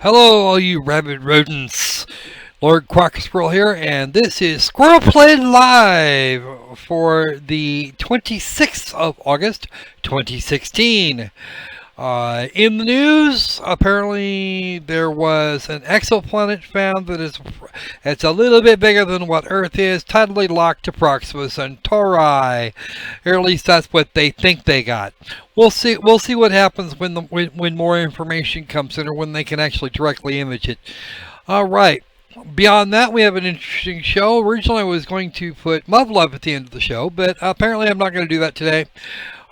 Hello, all you rabid rodents. Lord Squirrel here, and this is SquirrelPlay Live for the 26th of August, 2016. In the news, apparently there was an exoplanet found it's a little bit bigger than what Earth is, tidally locked to Proxima Centauri. Or at least that's what they think they got. We'll see what happens when more information comes in, or when they can actually directly image it. All right. Beyond that, we have an interesting show. Originally, I was going to put Love Love at the end of the show, but apparently I'm not going to do that today.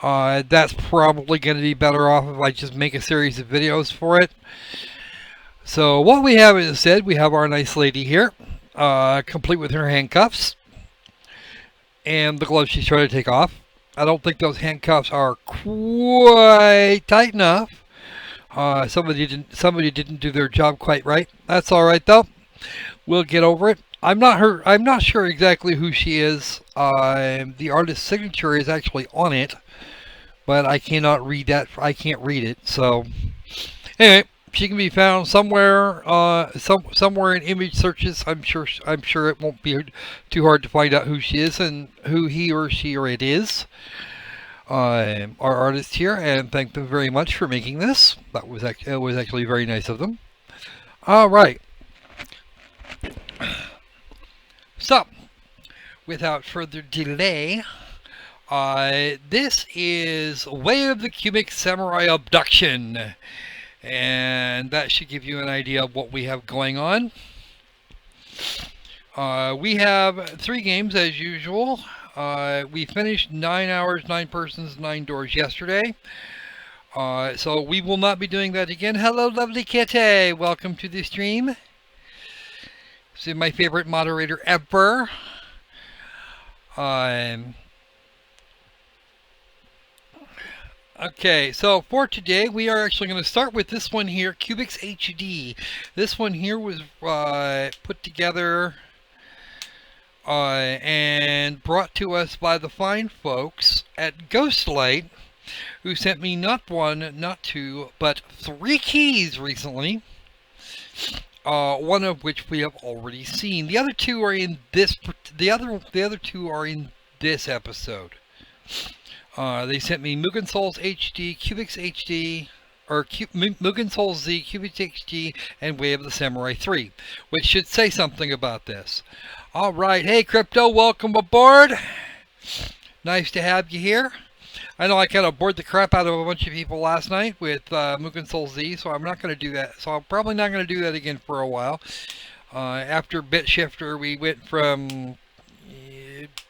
That's probably going to be better off if I just make a series of videos for it. So what we have is said, we have our nice lady here, complete with her handcuffs and the gloves she's trying to take off. I don't think those handcuffs are quite tight enough. Somebody didn't do their job quite right. That's all right though. We'll get over it. I'm not sure exactly who she is. The artist's signature is actually on it, but I cannot read that. I can't read it. So anyway, she can be found somewhere, somewhere in image searches. I'm sure it won't be too hard to find out who she is and who he or she or it is. Our artist here, and thank them very much for making this. It was actually very nice of them. All right. So, without further delay, this is Way of the Cubixx Samurai Obduction, and that should give you an idea of what we have going on. We have 3 games as usual. We finished 9 hours, 9 persons, 9 doors yesterday. So we will not be doing that again. Hello, lovely kitty. Welcome to the stream. This is my favorite moderator ever. Okay, so for today, we are actually going to start with this one here, Cubixx HD. This one here was put together and brought to us by the fine folks at Ghostlight, who sent me not 1, not 2, but 3 keys recently. One of which we have already seen. The other 2 are in this. The other 2 are in this episode. They sent me Mugen Souls HD, Cubixx HD, or Mugen Souls Z, Cubixx HD, and Way of the Samurai 3, which should say something about this. All right, hey Crypto, welcome aboard. Nice to have you here. I know I kind of bored the crap out of a bunch of people last night with Mugen Souls Z, so I'm not going to do that. So I'm probably not going to do that again for a while. After BitShifter, we went from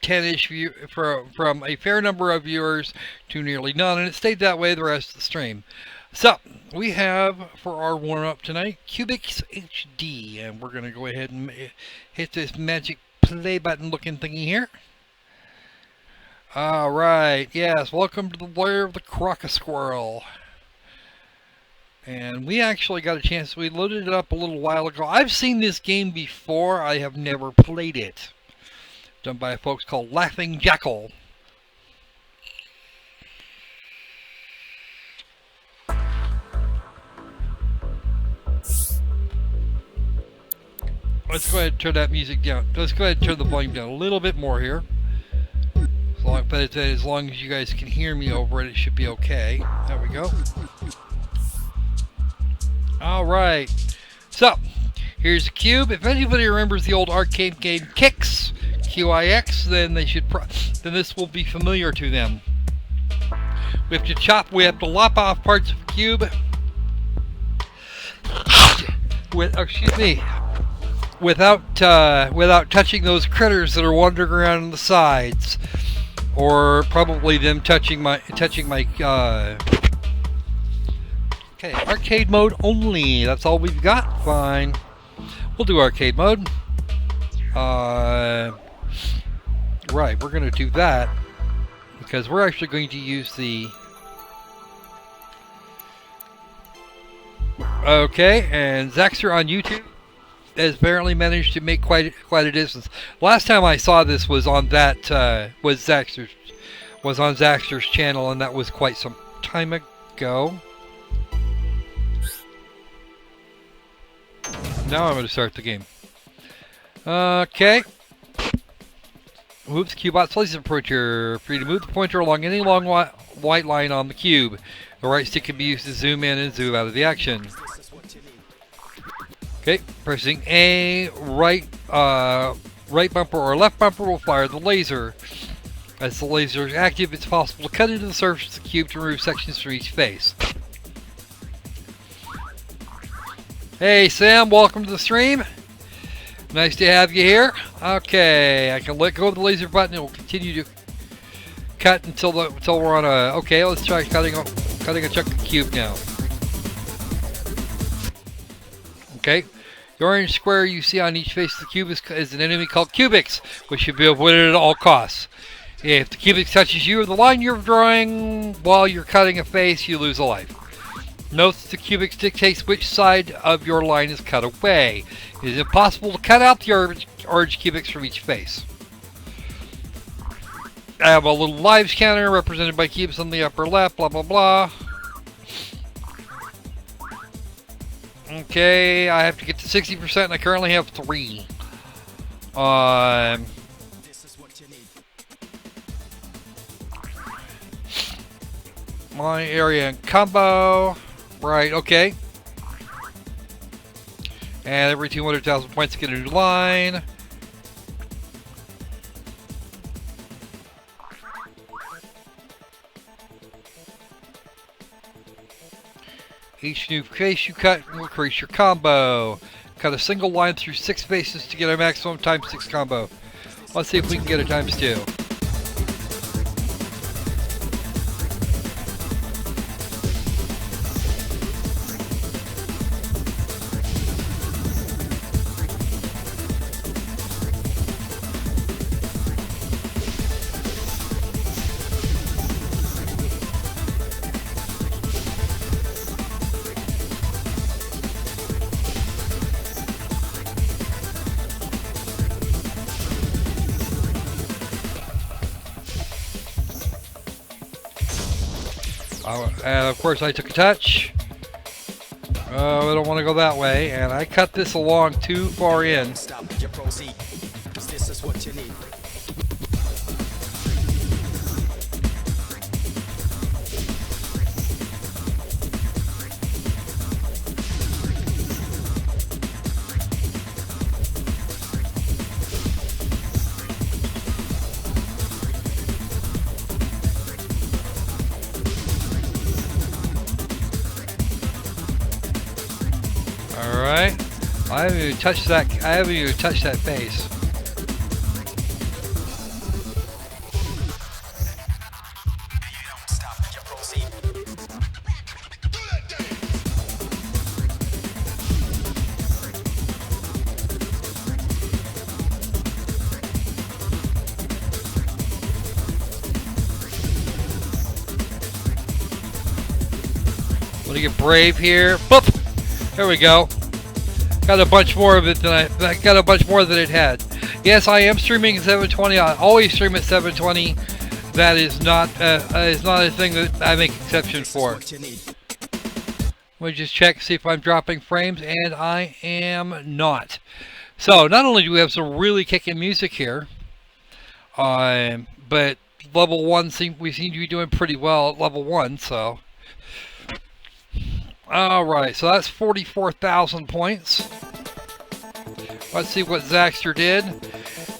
10-ish from a fair number of viewers to nearly none, and it stayed that way the rest of the stream. So we have for our warm-up tonight Cubixx HD, and we're going to go ahead and hit this magic play button looking thingy here. Alright, yes, welcome to the lair of the Squirrel. And we actually got a chance, we loaded it up a little while ago. I've seen this game before, I have never played it. Done by folks called Laughing Jackal. Let's go ahead and turn that music down. Let's go ahead and turn the volume down a little bit more here. But as long as you guys can hear me over it, it should be okay. There we go. Alright. So, here's the cube. If anybody remembers the old arcade game Qixx, Qixx, then then this will be familiar to them. We have to lop off parts of the cube without touching those critters that are wandering around on the sides. Or probably them touching my okay, arcade mode only. That's all we've got. Fine. We'll do arcade mode. Right, we're gonna do that because we're actually going to use the okay, and Zaxxer on YouTube has apparently managed to make quite a distance. Last time I saw this was on that was on Zaxxer's channel, and that was quite some time ago. Now I'm going to start the game. Okay. Move the Cubixx laser pointer. Free to move the pointer along any long white line on the cube. The right stick can be used to zoom in and zoom out of the action. Okay, pressing A, right bumper or left bumper will fire the laser. As the laser is active, it's possible to cut into the surface of the cube to remove sections from each face. Hey Sam, welcome to the stream. Nice to have you here. Okay, I can let go of the laser button. It will continue to cut until we're on a. Okay, let's try cutting a chunk of cube now. Okay, the orange square you see on each face of the cube is an enemy called Cubixx, which should be avoided at all costs. If the Cubixx touches you or the line you're drawing while you're cutting a face, you lose a life. Note that the Cubixx dictates which side of your line is cut away. It is impossible to cut out the orange Cubixx from each face. I have a little lives counter represented by cubes on the upper left, blah blah blah. Okay, I have to get to 60% and I currently have 3. My area and combo. Right, okay. And every 200,000 points get a new line. Each new face you cut will increase your combo. Cut a single line through 6 faces to get a maximum ×6 combo. Let's see if we can get a ×2. And of course I took a touch. Oh, I don't want to go that way, and I cut this along too far in. Alright. I haven't even touched that face. Want to get brave here. Boop! There we go. Got a bunch more of it than I got a bunch more than it had. Yes, I am streaming at 720. I always stream at 720. That is not a thing that I make exception for. Let me just check, see if I'm dropping frames, and I am not. So not only do we have some really kicking music here, but level 1 we seem to be doing pretty well at level 1. So. Alright, so that's 44,000 points. Let's see what Zaxter did.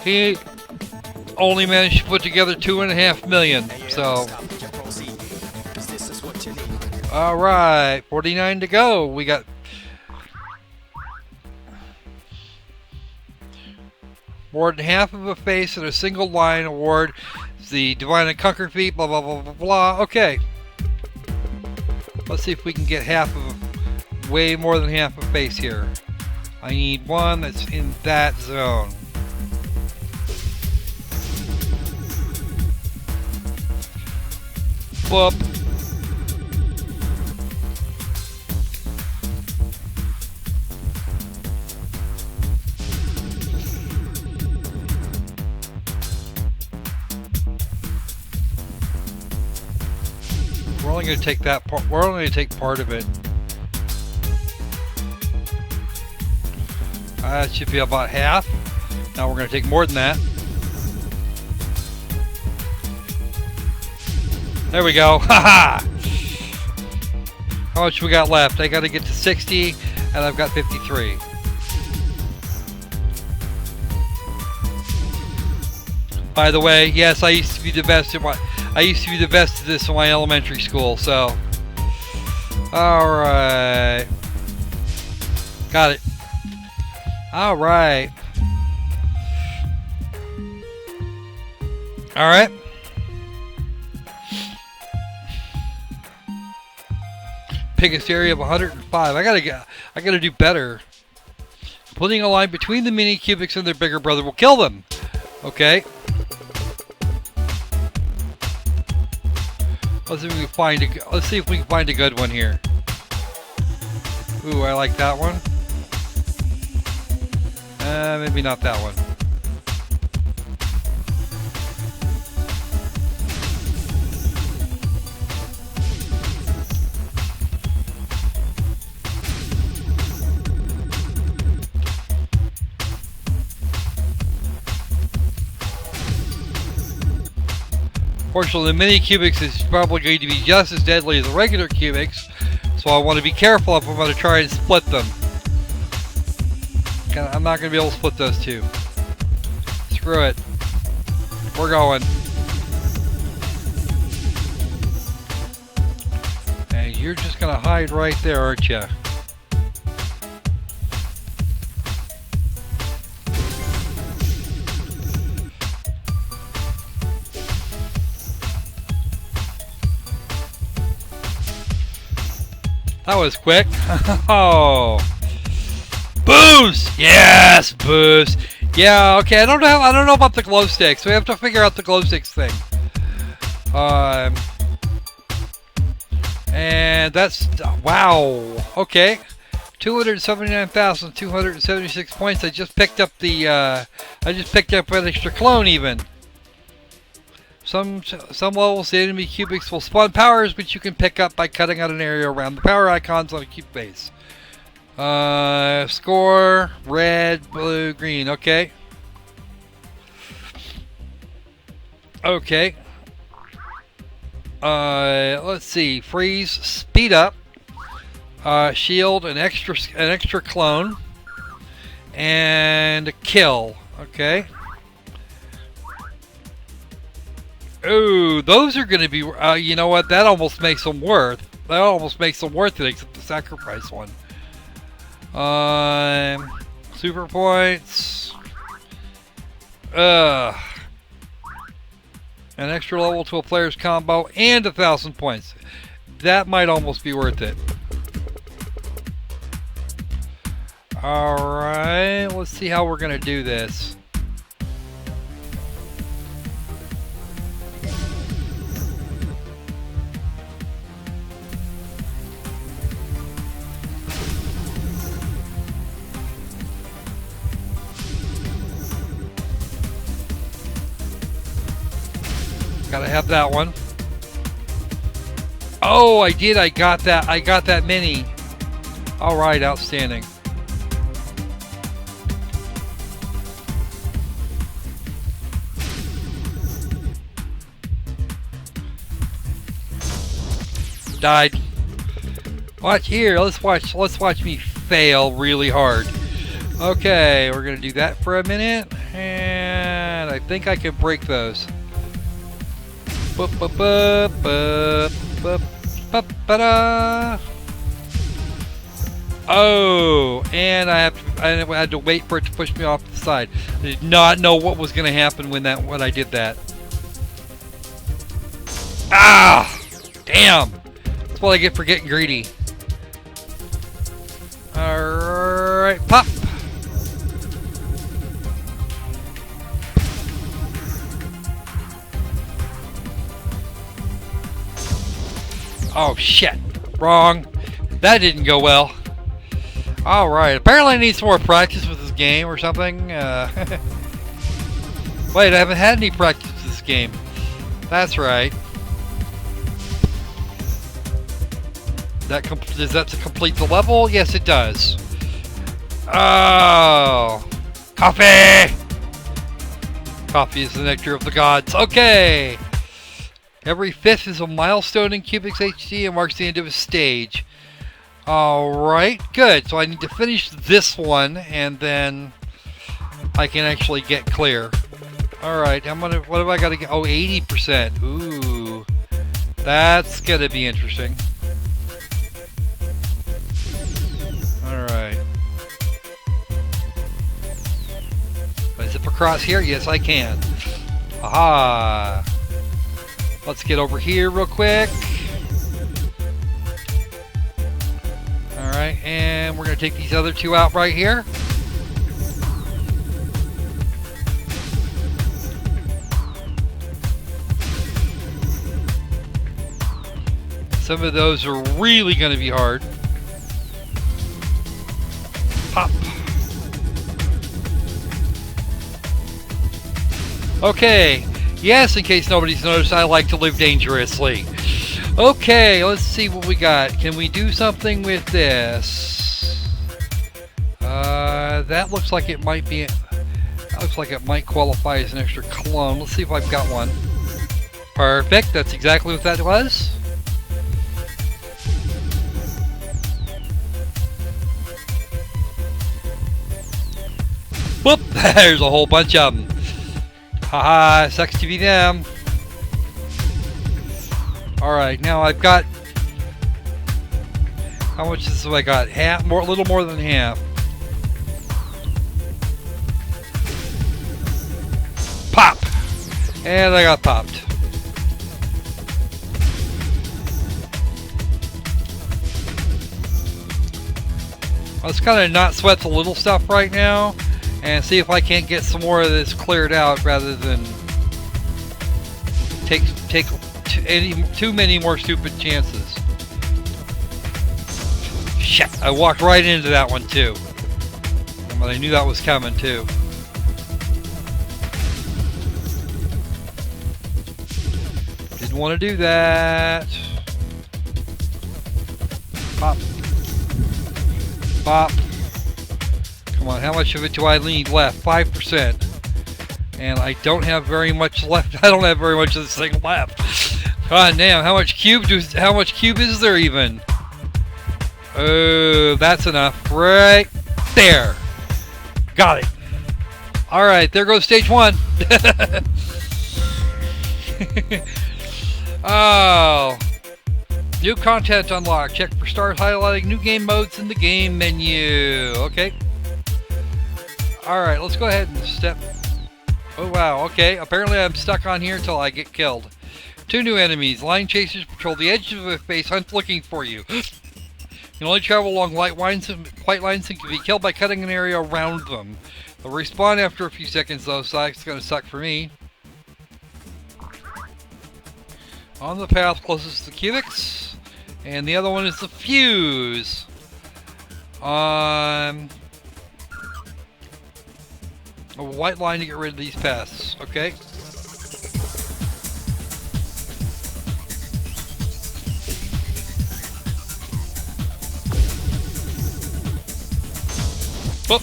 He only managed to put together 2.5 million. So, alright, 49 to go. We got more than half of a face and a single line award. The Divine and Conquer feat, blah blah blah blah blah. Okay. Let's see if we can get way more than half a face here. I need one that's in that zone. Whoop. We're only going to take that part. We're only going to take part of it. That should be about half. Now we're going to take more than that. There we go. Haha! How much we got left? I got to get to 60, and I've got 53. By the way, yes, I used to be the best at this in my elementary school. So, all right, got it. All right, all right. Biggest area of 105. I gotta do better. Putting a line between the mini Cubixx and their bigger brother will kill them. Okay. Let's see if we can find a good one here. Ooh, I like that one. Maybe not that one. Fortunately, the mini Cubixx is probably going to be just as deadly as a regular Cubixx, so I want to be careful if I'm going to try and split them. I'm not going to be able to split those two. Screw it. We're going. And you're just going to hide right there, aren't you? That was quick. Oh, boost! Yes, boost. Yeah. Okay. I don't know about the glow sticks. We have to figure out the glow sticks thing. And that's wow. Okay. 279,276 points. I just picked up an extra clone even. Some levels, the enemy Cubixx will spawn powers, which you can pick up by cutting out an area around the power icons on a cube base. Score, red, blue, green. Okay. Okay. Let's see. Freeze, speed up, shield, an extra clone, and a kill. Okay. Ooh, those are going to be, you know what, that almost makes them worth it, except the sacrifice one. Super points. An extra level to a player's combo and 1,000 points. That might almost be worth it. Alright, let's see how we're going to do this. Gotta have that one. Oh, I did. I got that mini. All right, outstanding. Died. Watch here. Let's watch me fail really hard. Okay, we're gonna do that for a minute, and I think I can break those. Oh, and I had to wait for it to push me off to the side. I did not know what was going to happen when I did that. Ah, damn! That's what I get for getting greedy. All right, pop. Oh shit, wrong. That didn't go well. Alright, apparently I need some more practice with this game or something. Wait, I haven't had any practice with this game. That's right. Does that to complete the level? Yes, it does. Oh! Coffee! Coffee is the nectar of the gods. Okay! Every fifth is a milestone in Cubixx HD and marks the end of a stage. Alright, good. So I need to finish this one and then I can actually get clear. Alright, what have I got to get? Oh, 80%. Ooh. That's gonna be interesting. Alright. Can I zip across here? Yes, I can. Aha! Let's get over here real quick. Alright, and we're going to take these other two out right here. Some of those are really going to be hard. Pop. Okay. Yes, in case nobody's noticed, I like to live dangerously. Okay, let's see what we got. Can we do something with this? That looks like it might be... That looks like it might qualify as an extra clone. Let's see if I've got one. Perfect, that's exactly what that was. Whoop! There's a whole bunch of them. Haha, sucks to be them. Alright, now I've got... How much is this I got? Half, more, a little more than half. Pop! And I got popped. Let's kind of not sweat the little stuff right now and see if I can't get some more of this cleared out rather than take too many more stupid chances. Shit, I walked right into that one too. But I knew that was coming too. Didn't want to do that. Pop. Pop. Come on, how much of it do I need left? 5%. And I don't have very much left. I don't have very much of this thing left. God damn, how much cube is there even? Oh, that's enough. Right there. Got it. Alright, there goes stage 1. Oh. New content unlocked. Check for stars highlighting new game modes in the game menu. Okay. Alright, let's go ahead and step... Oh wow, okay. Apparently I'm stuck on here until I get killed. 2 new enemies. Line chasers patrol the edge of a base, hunt looking for you. You can only travel along white lines and can be killed by cutting an area around them. They'll respawn after a few seconds though, so that's going to suck for me. On the path closest to Cubixx. And the other one is the fuse. A white line to get rid of these pests. Okay. Whoop.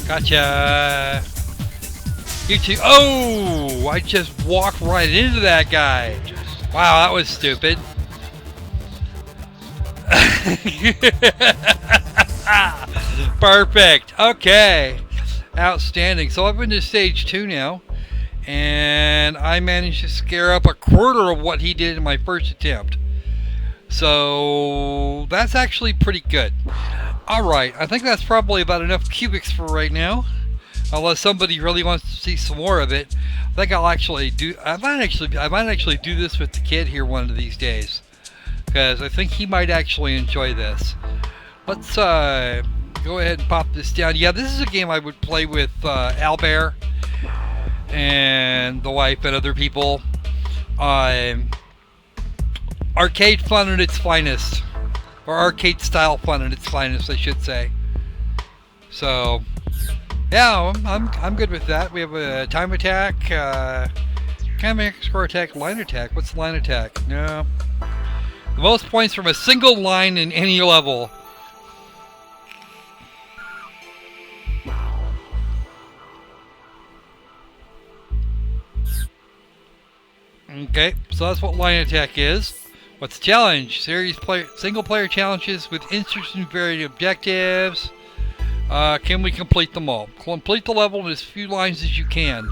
Gotcha. You two. Oh, I just walked right into that guy. Wow, that was stupid. Perfect. Okay. Outstanding. So I've been to stage 2 now, and I managed to scare up a quarter of what he did in my first attempt. So that's actually pretty good. Alright, I think that's probably about enough Cubixx for right now. Unless somebody really wants to see some more of it. I think I'll actually do... I might actually do this with the kid here one of these days. Because I think he might actually enjoy this. Let's go ahead and pop this down. Yeah, this is a game I would play with Albert and the wife and other people. Arcade fun at its finest. Or arcade style fun at its finest, I should say. So, Yeah, I'm good with that. We have a time attack, kind of score attack, line attack. What's line attack? No. The most points from a single line in any level. Okay, so that's what line attack is. What's the challenge? Single player challenges with interesting varied objectives. Can we complete them all? Complete the level in as few lines as you can.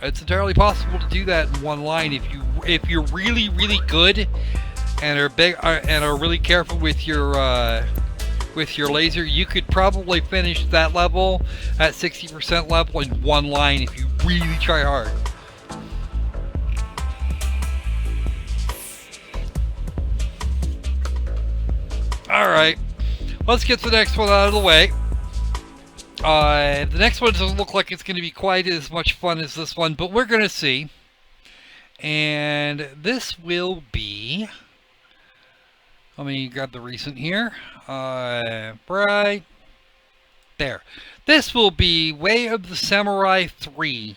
It's entirely possible to do that in one line if you're really good and are really careful with your laser. You could probably finish that level at 60% level in one line if you really try hard. Alright, let's get the next one out of the way. The next one doesn't look like it's going to be quite as much fun as this one, but we're going to see. And this will be... Let me grab the recent here. Right there. This will be Way of the Samurai 3.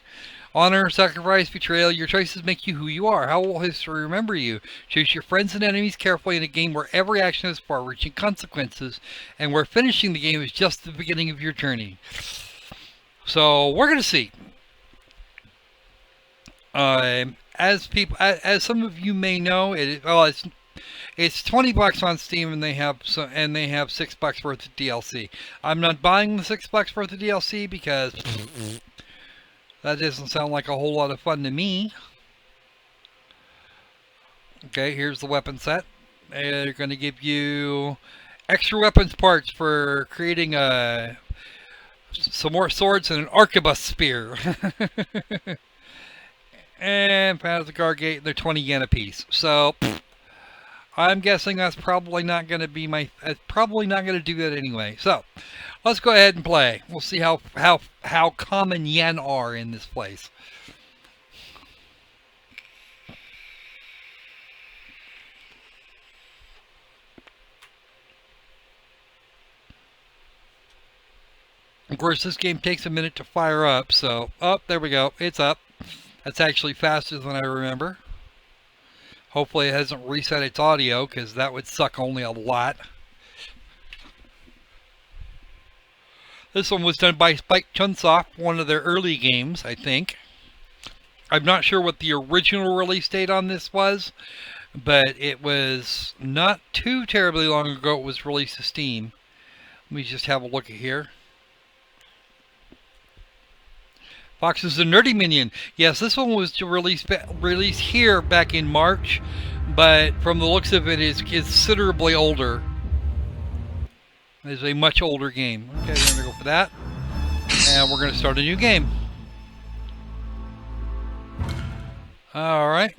Honor, sacrifice, betrayal, your choices make you who you are. How will history remember you? Choose your friends and enemies carefully in a game where every action has far-reaching consequences, and where finishing the game is just the beginning of your journey. So, we're going to see. As some of you may know, it's $20 on Steam, and they have $6 worth of DLC. I'm not buying the $6 worth of DLC because that doesn't sound like a whole lot of fun to me. Okay, here's the weapon set. They're going to give you extra weapons parts for creating some more swords and an arquebus spear. And Path the Guard Gate, they're 20 yen a piece. So, I'm guessing that's probably not going to be probably not going to do that anyway. So, let's go ahead and play. We'll see how common yen are in this place. Of course, this game takes a minute to fire up, so... Oh, there we go. It's up. That's actually faster than I remember. Hopefully it hasn't reset its audio, because that would suck only a lot. This one was done by Spike Chunsoft, one of their early games, I think. I'm not sure what the original release date on this was, but it was not too terribly long ago it was released to Steam. Let me just have a look at here. Fox is a nerdy minion. Yes, this one was released here back in March, but from the looks of it, it's considerably older. It's a much older game. Okay, we're going to go for that. And we're going to start a new game. Alright.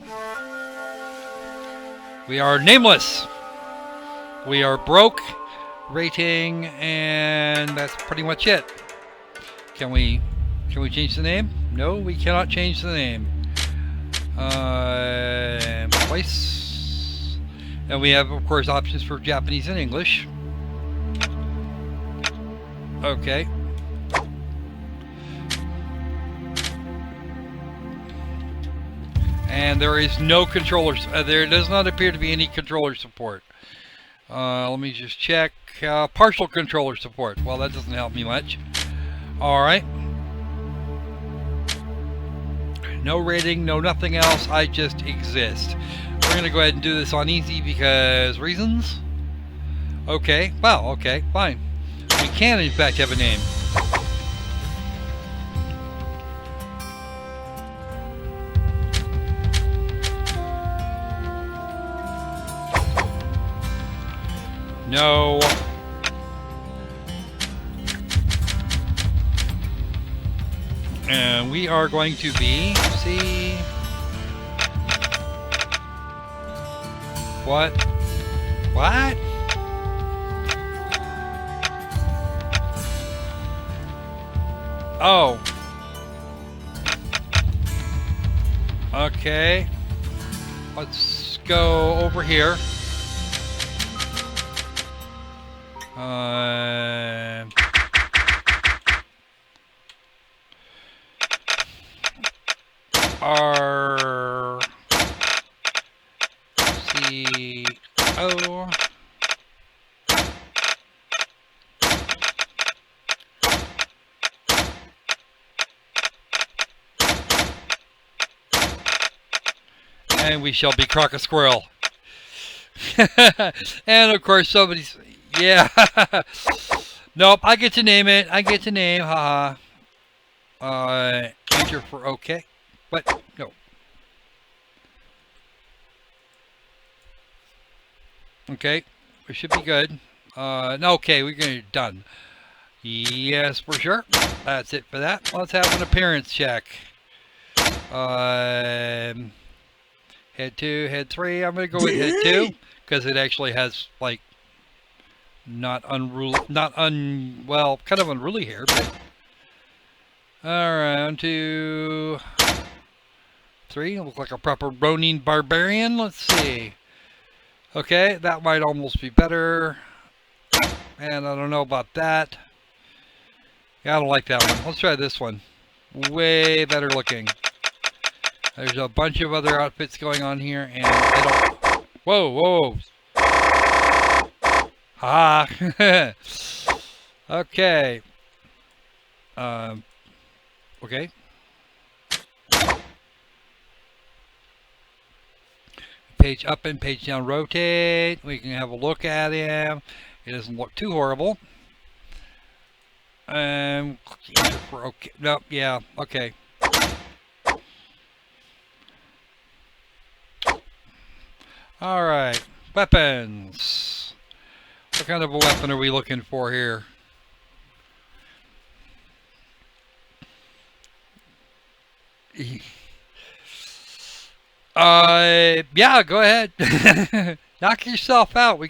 We are nameless. We are broke. Rating. And that's pretty much it. Can we change the name? No, we cannot change the name. Place. And we have, of course, options for Japanese and English. Okay. And there is no controllers. There does not appear to be any controller support. Let me just check. Partial controller support. Well, that doesn't help me much. Alright. No rating, no nothing else. I just exist. We're going to go ahead and do this on easy because reasons. Okay. Well, okay. Fine. We can, in fact, have a name. No. And we are going to be... See... What? What? Oh. Okay. Let's go over here. R C O. And we shall be Croc a Squirrel. And of course somebody's, yeah. Nope, I get to name it. I get to name, haha. Enter for OK. But no. Okay, we should be good. No, okay, we're gonna be done. Yes, for sure. That's it for that. Let's have an appearance check. Head 2, head 3. I'm gonna go with head 2 because it actually has like not unruly, well, kind of unruly hair. But alright, 1, 2, 3. Look like a proper Ronin barbarian. Let's see. Okay, that might almost be better. And I don't know about that. Yeah, I don't like that one. Let's try this one. Way better looking. There's a bunch of other outfits going on here, and I don't... Whoa, whoa. Ha! Okay. Okay. Page up and page down rotate. We can have a look at him. It doesn't look too horrible. For okay. Nope, yeah, okay. Alright. Weapons. What kind of a weapon are we looking for here? Yeah, go ahead. Knock yourself out.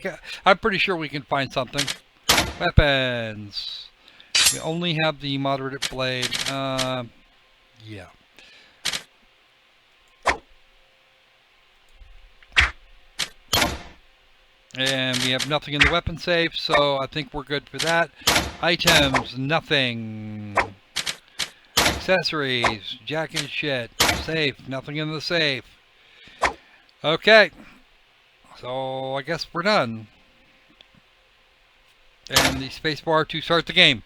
I'm pretty sure we can find something. Weapons. We only have the moderate blade. Yeah. And we have nothing in the weapon safe, so I think we're good for that. Items, nothing. Accessories, jack and shit. Safe, nothing in the safe. Okay. So I guess we're done. And the spacebar to start the game.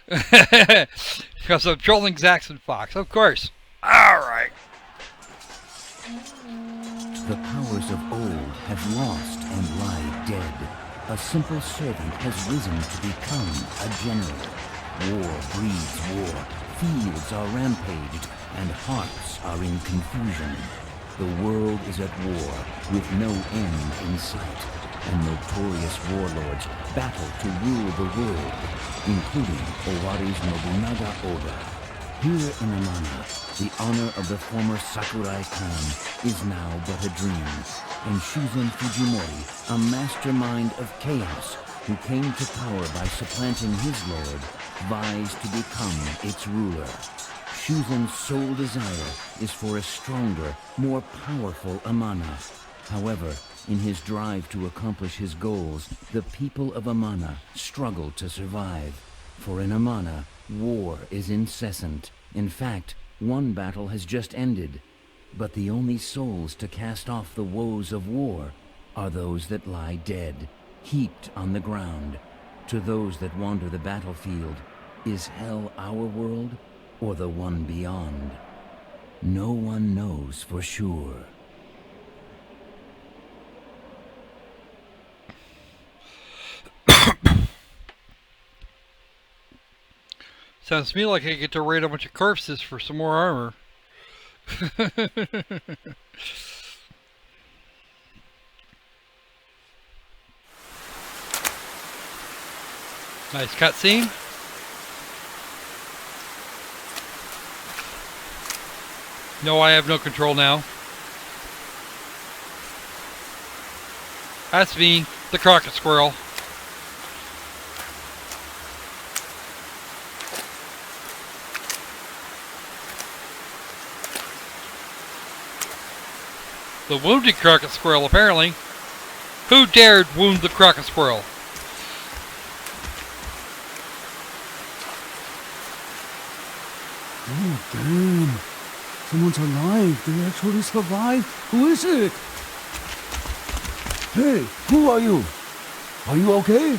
Because I'm trolling Zax and Fox, of course. Alright. The powers of old have lost and lie dead. A simple servant has risen to become a general. War breeds war. Fields are rampaged, and hearts are in confusion. The world is at war, with no end in sight, and notorious warlords battle to rule the world, including Owari's Nobunaga Oda. Here in Amana, the honor of the former Sakurai Khan is now but a dream, and Shuzen Fujimori, a mastermind of chaos who came to power by supplanting his lord, vies to become its ruler. Shuzen's sole desire is for a stronger, more powerful Amana. However, in his drive to accomplish his goals, the people of Amana struggle to survive. For in Amana, war is incessant. In fact, one battle has just ended. But the only souls to cast off the woes of war are those that lie dead, heaped on the ground. To those that wander the battlefield, is hell our world or the one beyond? No one knows for sure. Sounds to me like I get to raid a bunch of corpses for some more armor. Nice cutscene. No, I have no control now. That's me, the Crockett Squirrel. The wounded Crockett Squirrel, apparently. Who dared wound the Crockett Squirrel? Oh, damn. Someone's alive. They actually survived. Who is it? Hey, who are you? Are you okay?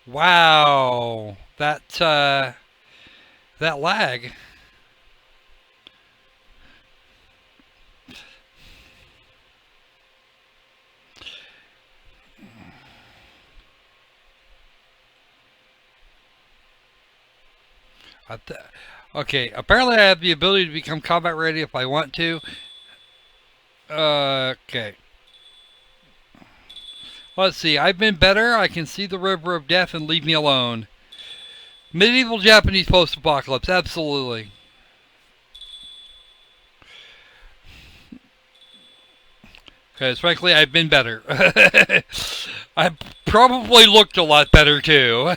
Wow, that lag. Okay, apparently I have the ability to become combat ready if I want to. Okay. Let's see, I've been better. I can see the river of death and leave me alone. Medieval Japanese post-apocalypse, absolutely. Because frankly, I've been better. I probably looked a lot better too.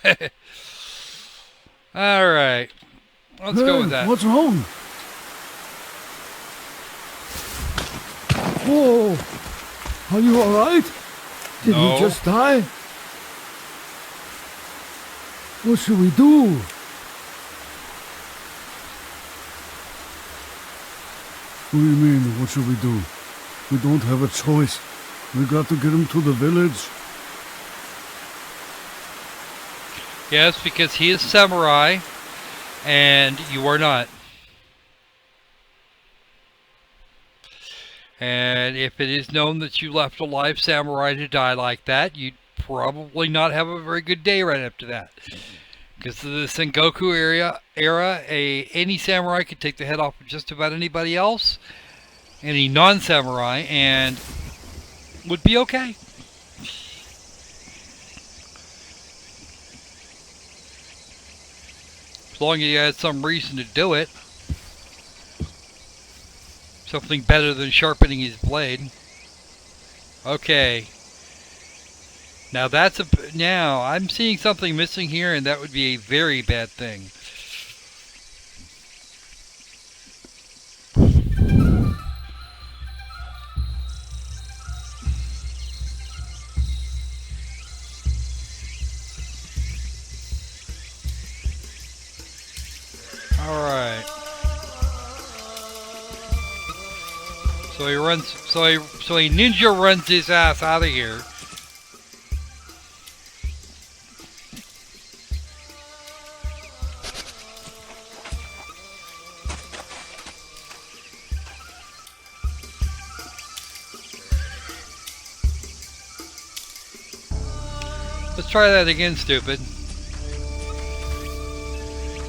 Alright. Let's go with that. What's wrong? Whoa! Are you alright? Did No. he just die? What should we do? What do you mean, what should we do? We don't have a choice. We got to get him to the village. Yes, because he is samurai, and you are not. And if it is known that you left a live samurai to die like that, you'd probably not have a very good day right after that. Because of the Sengoku era, any samurai could take the head off of just about anybody else, any non-samurai, and would be okay. As long as you had some reason to do it. Something better than sharpening his blade. Okay. Now now I'm seeing something missing here, and that would be a very bad thing. Alright. So he runs. So he ninja runs his ass out of here. Let's try that again, stupid.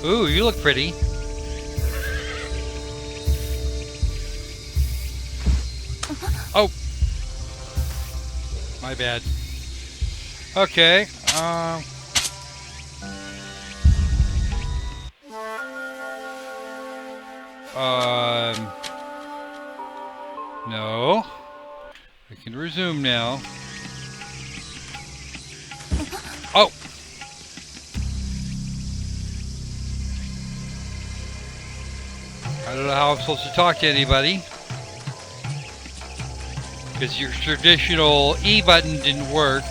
Ooh, you look pretty. Oh! My bad. Okay, no. I can resume now. Oh! I don't know how I'm supposed to talk to anybody. Because your traditional E button didn't work.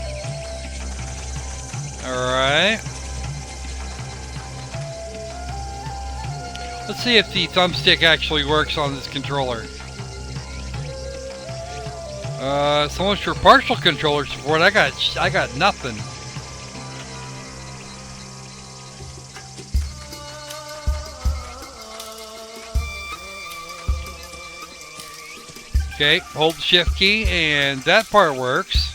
Alright. Let's see if the thumbstick actually works on this controller. So much for partial controller support. I got nothing. Okay, hold the shift key and that part works.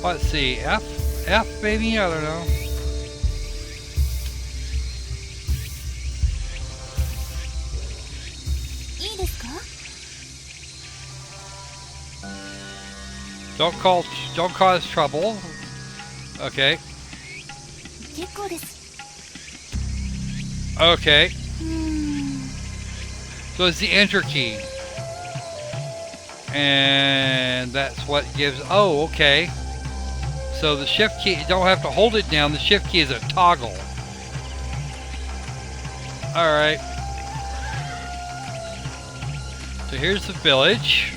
Let's see, F maybe? I don't know. Don't cause trouble. Okay. Okay. So it's the enter key. And that's what gives... Oh, okay. So the shift key, you don't have to hold it down. The shift key is a toggle. Alright. So here's the village.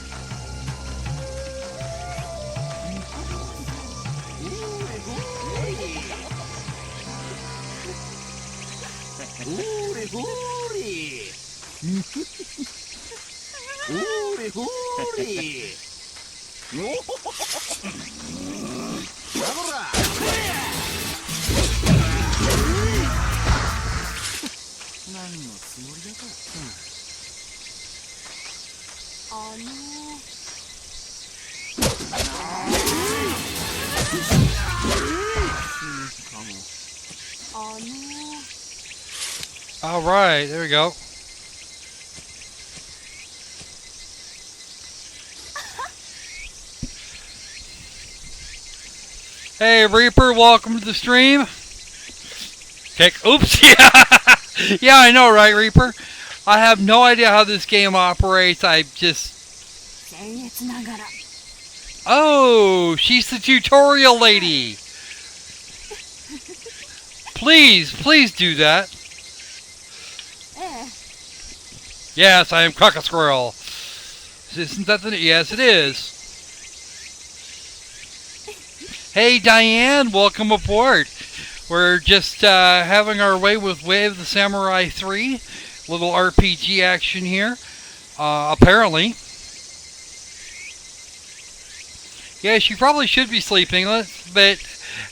All right, there we go. Hey Reaper, welcome to the stream. Oops, yeah. Yeah, I know, right, Reaper? I have no idea how this game operates. I just... Oh, she's the tutorial lady. Please do that. Yes, I am Squirrel. Isn't that the... Yes, it is. Hey, Diane, welcome aboard. We're just having our way with Way of the Samurai 3. Little RPG action here. Apparently. Yeah, she probably should be sleeping, but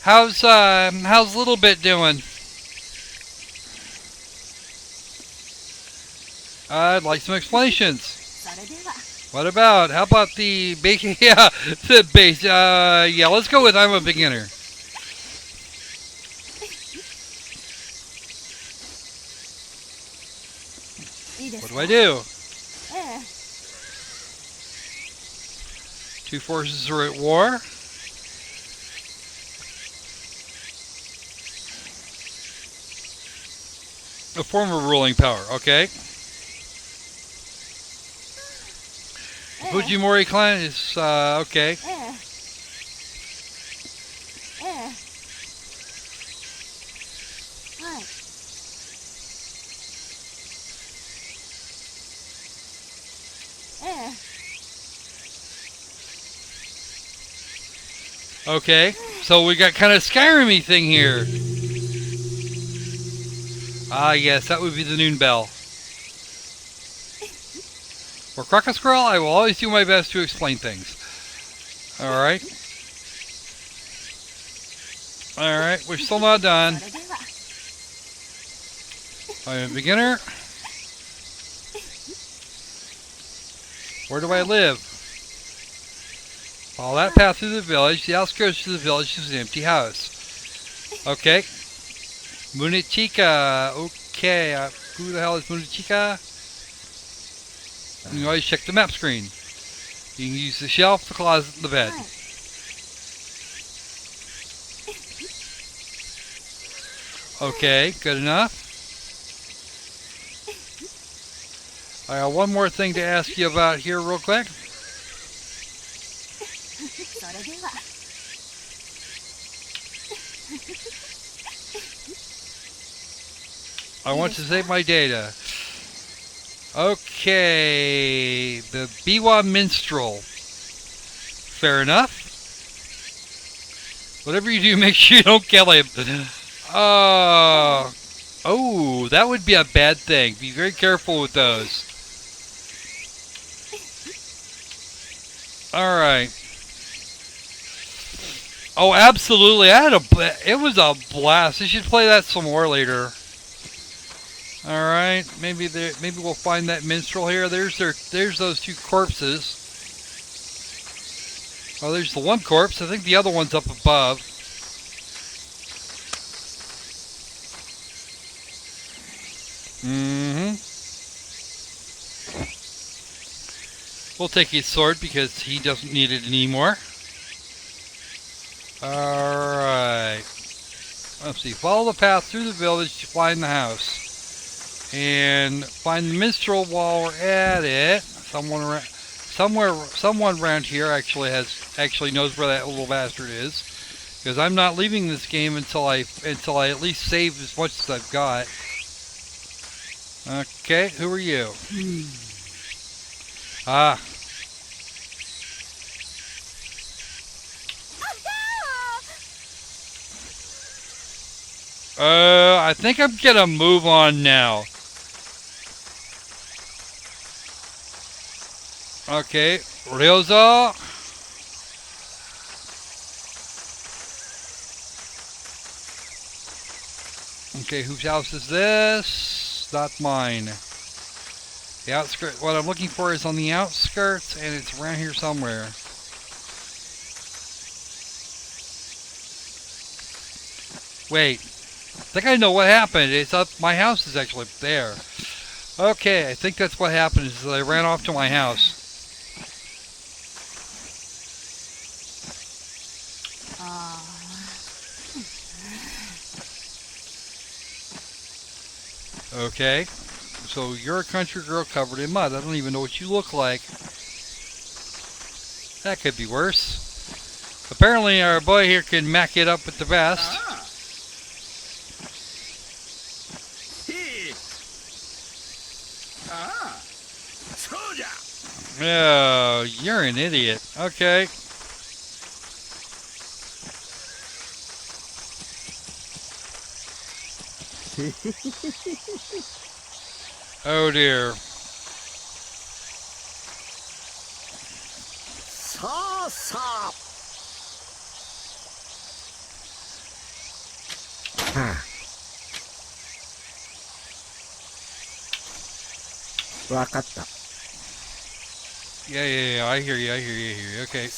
how's Little Bit doing? I'd like some explanations. What about? How about the baking? Yeah, the base. Yeah, let's go with I'm a beginner. What do I do? Two forces are at war. A form of ruling power. Okay. Fujimori clan is okay. Okay, so we got kind of Skyrim-y thing here. Ah, yes, that would be the noon bell. For Squirrel, I will always do my best to explain things. Alright. Alright, we're still not done. I'm a beginner. Where do I live? Follow that path through the village. The outskirts of the village is an empty house. Okay. Munichika. Okay. Who the hell is Munichika? You can always check the map screen. You can use the shelf, the closet, and the bed. Okay, good enough. I got one more thing to ask you about here real quick. I want to save my data. Okay, the Biwa Minstrel. Fair enough. Whatever you do, make sure you don't kill him. Oh, that would be a bad thing. Be very careful with those. All right. Oh, absolutely. It was a blast. I should play that some more later. All right, maybe we'll find that minstrel here. There's those two corpses. Oh, there's the one corpse. I think the other one's up above. We'll take his sword because he doesn't need it anymore. All right. Let's see. Follow the path through the village to find the house. And find the minstrel while we're at it. someone around here actually knows where that little bastard is, because I'm not leaving this game until I at least save as much as I've got. Okay, who are you? Ah. I think I'm gonna move on now. Okay, Ryoza. Okay, whose house is this? Not mine. The outskirts. What I'm looking for is on the outskirts, and it's around here somewhere. Wait. I think I know what happened. It's up. My house is actually up there. Okay, I think that's what happened. Is I ran off to my house. Okay, so you're a country girl covered in mud. I don't even know what you look like. That could be worse. Apparently our boy here can mac it up with the best. Oh, you're an idiot. Okay. Oh dear. Yeah, I hear you, okay.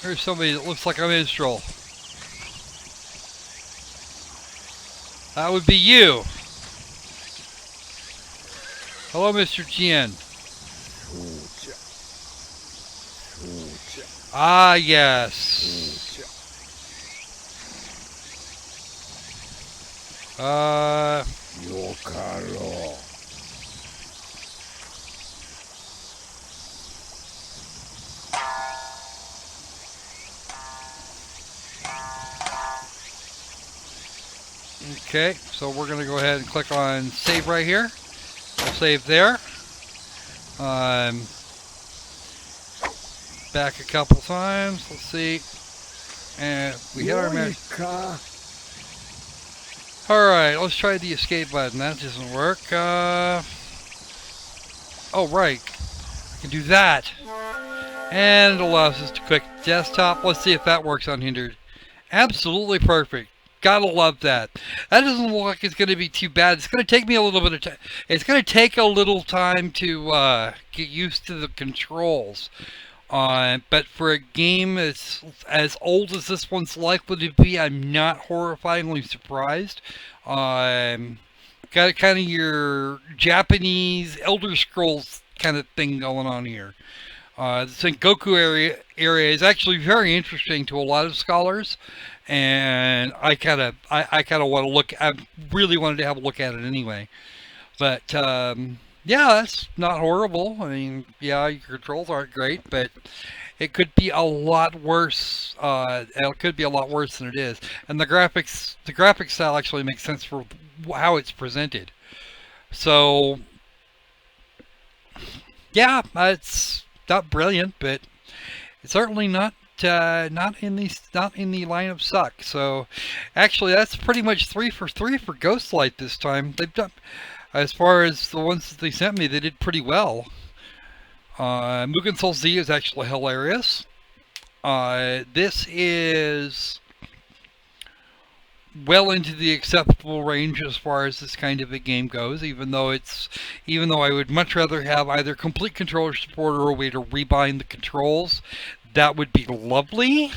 There's somebody that looks like a minstrel. That would be you. Hello, Mr. Cyan. Ah, yes. Okay, so we're going to go ahead and click on save right here. We'll save there. Back a couple times. Let's see. And we hit our match. Alright, let's try the escape button. That doesn't work. Oh, right. I can do that. And it allows us to click desktop. Let's see if that works unhindered. Absolutely perfect. Gotta love that. That doesn't look like it's going to be too bad. It's going to take me a little bit of time. It's going to take a little time to get used to the controls. But for a game as old as this one's likely to be, I'm not horrifyingly surprised. Got kind of your Japanese Elder Scrolls kind of thing going on here. The Sengoku area is actually very interesting to a lot of scholars, and I kind of want to look. I really wanted to have a look at it anyway. But yeah, that's not horrible. I mean, yeah, your controls aren't great, but it could be a lot worse. It could be a lot worse than it is. And the graphic style actually makes sense for how it's presented. So yeah, it's not brilliant, but it's certainly not in the line of suck. So actually, that's pretty much 3 for 3 for Ghostlight this time. They've done, as far as the ones that they sent me, they did pretty well. Mugen Soul Z is actually hilarious. This is well into the acceptable range as far as this kind of a game goes, even though I would much rather have either complete controller support or a way to rebind the controls. That would be lovely,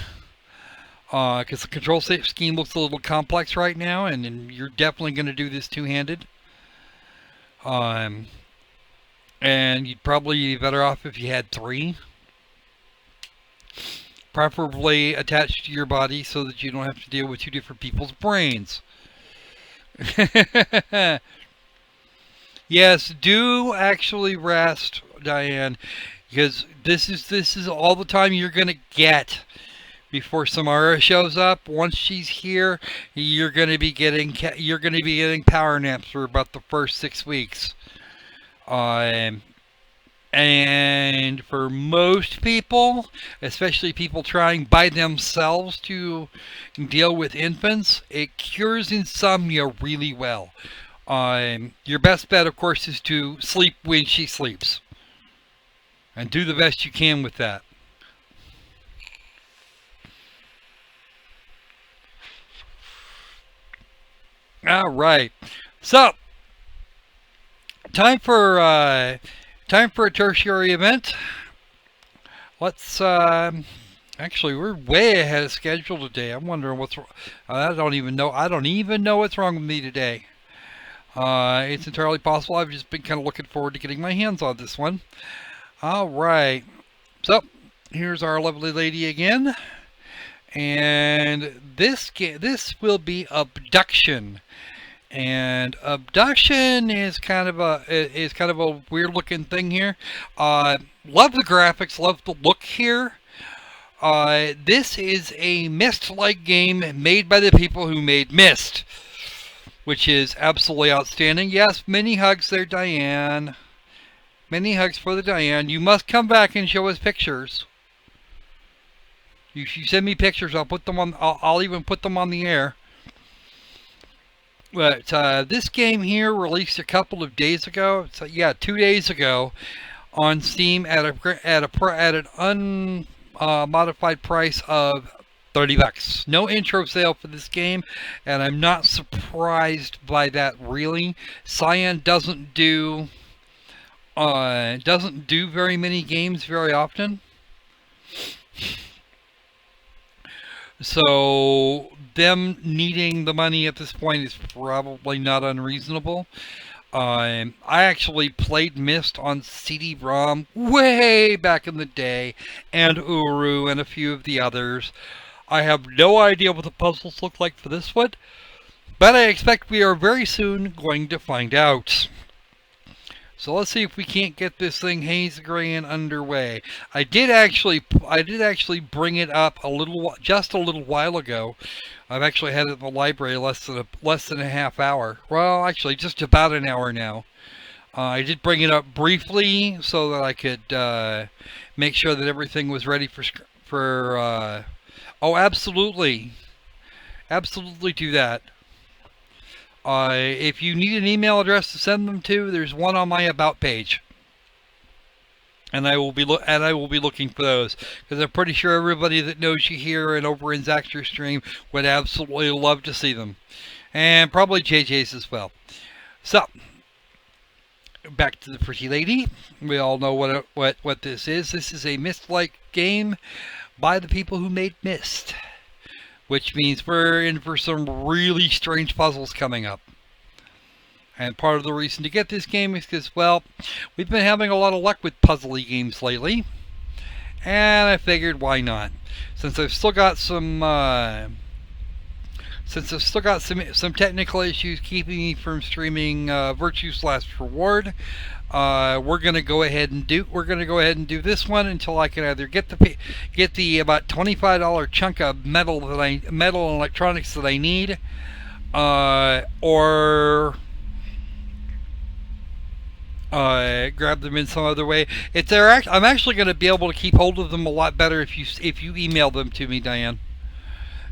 because the control scheme looks a little complex right now, and you're definitely going to do this two-handed. And you'd probably be better off if you had 3. Preferably attached to your body so that you don't have to deal with 2 different people's brains. Yes, do actually rest, Diane, because this is all the time you're gonna get before Samara shows up. Once she's here, you're gonna be getting power naps for about the first 6 weeks. And for most people, especially people trying by themselves to deal with infants, it cures insomnia really well. Your best bet, of course, is to sleep when she sleeps. And do the best you can with that. Alright. So, time for a tertiary event. Let's actually, we're way ahead of schedule today. I'm wondering what's wrong. I don't even know what's wrong with me today. It's entirely possible. I've just been kind of looking forward to getting my hands on this one. Alright. So, here's our lovely lady again. And this will be Obduction. And Obduction is kind of a weird looking thing here. Love the graphics, love the look here. This is a Myst-like game made by the people who made Myst, which is absolutely outstanding. Yes, many hugs there, Diane. Many hugs for the Diane. You must come back and show us pictures. You send me pictures. I'll put them on. I'll even put them on the air. But this game here released a couple of days ago. So yeah, 2 days ago on Steam at an unmodified price of $30. No intro sale for this game, and I'm not surprised by that really. Cyan doesn't do very many games very often. So them needing the money at this point is probably not unreasonable. I actually played Myst on CD-ROM way back in the day, and Uru and a few of the others. I have no idea what the puzzles look like for this one, but I expect we are very soon going to find out. So let's see if we can't get this thing hazy gray and underway. I did actually bring it up just a little while ago. I've actually had it in the library less than a half hour. Well, actually, just about an hour now. I did bring it up briefly so that I could make sure that everything was ready for. Oh, absolutely, absolutely do that. If you need an email address to send them to, there's one on my About page, and I will be looking for those, because I'm pretty sure everybody that knows you here and over in Zaxter stream would absolutely love to see them, and probably JJ's as well. So, back to the pretty lady. We all know what this is. This is a Myst-like game by the people who made Myst, which means we're in for some really strange puzzles coming up. And part of the reason to get this game is because, well, we've been having a lot of luck with puzzly games lately, and I figured why not? Since I've still got some technical issues keeping me from streaming Virtue's Last Reward, we're gonna go ahead and do this one until I can either get the about $25 chunk of metal and electronics that I need, or grab them in some other way. I'm actually going to be able to keep hold of them a lot better if you email them to me, Diane.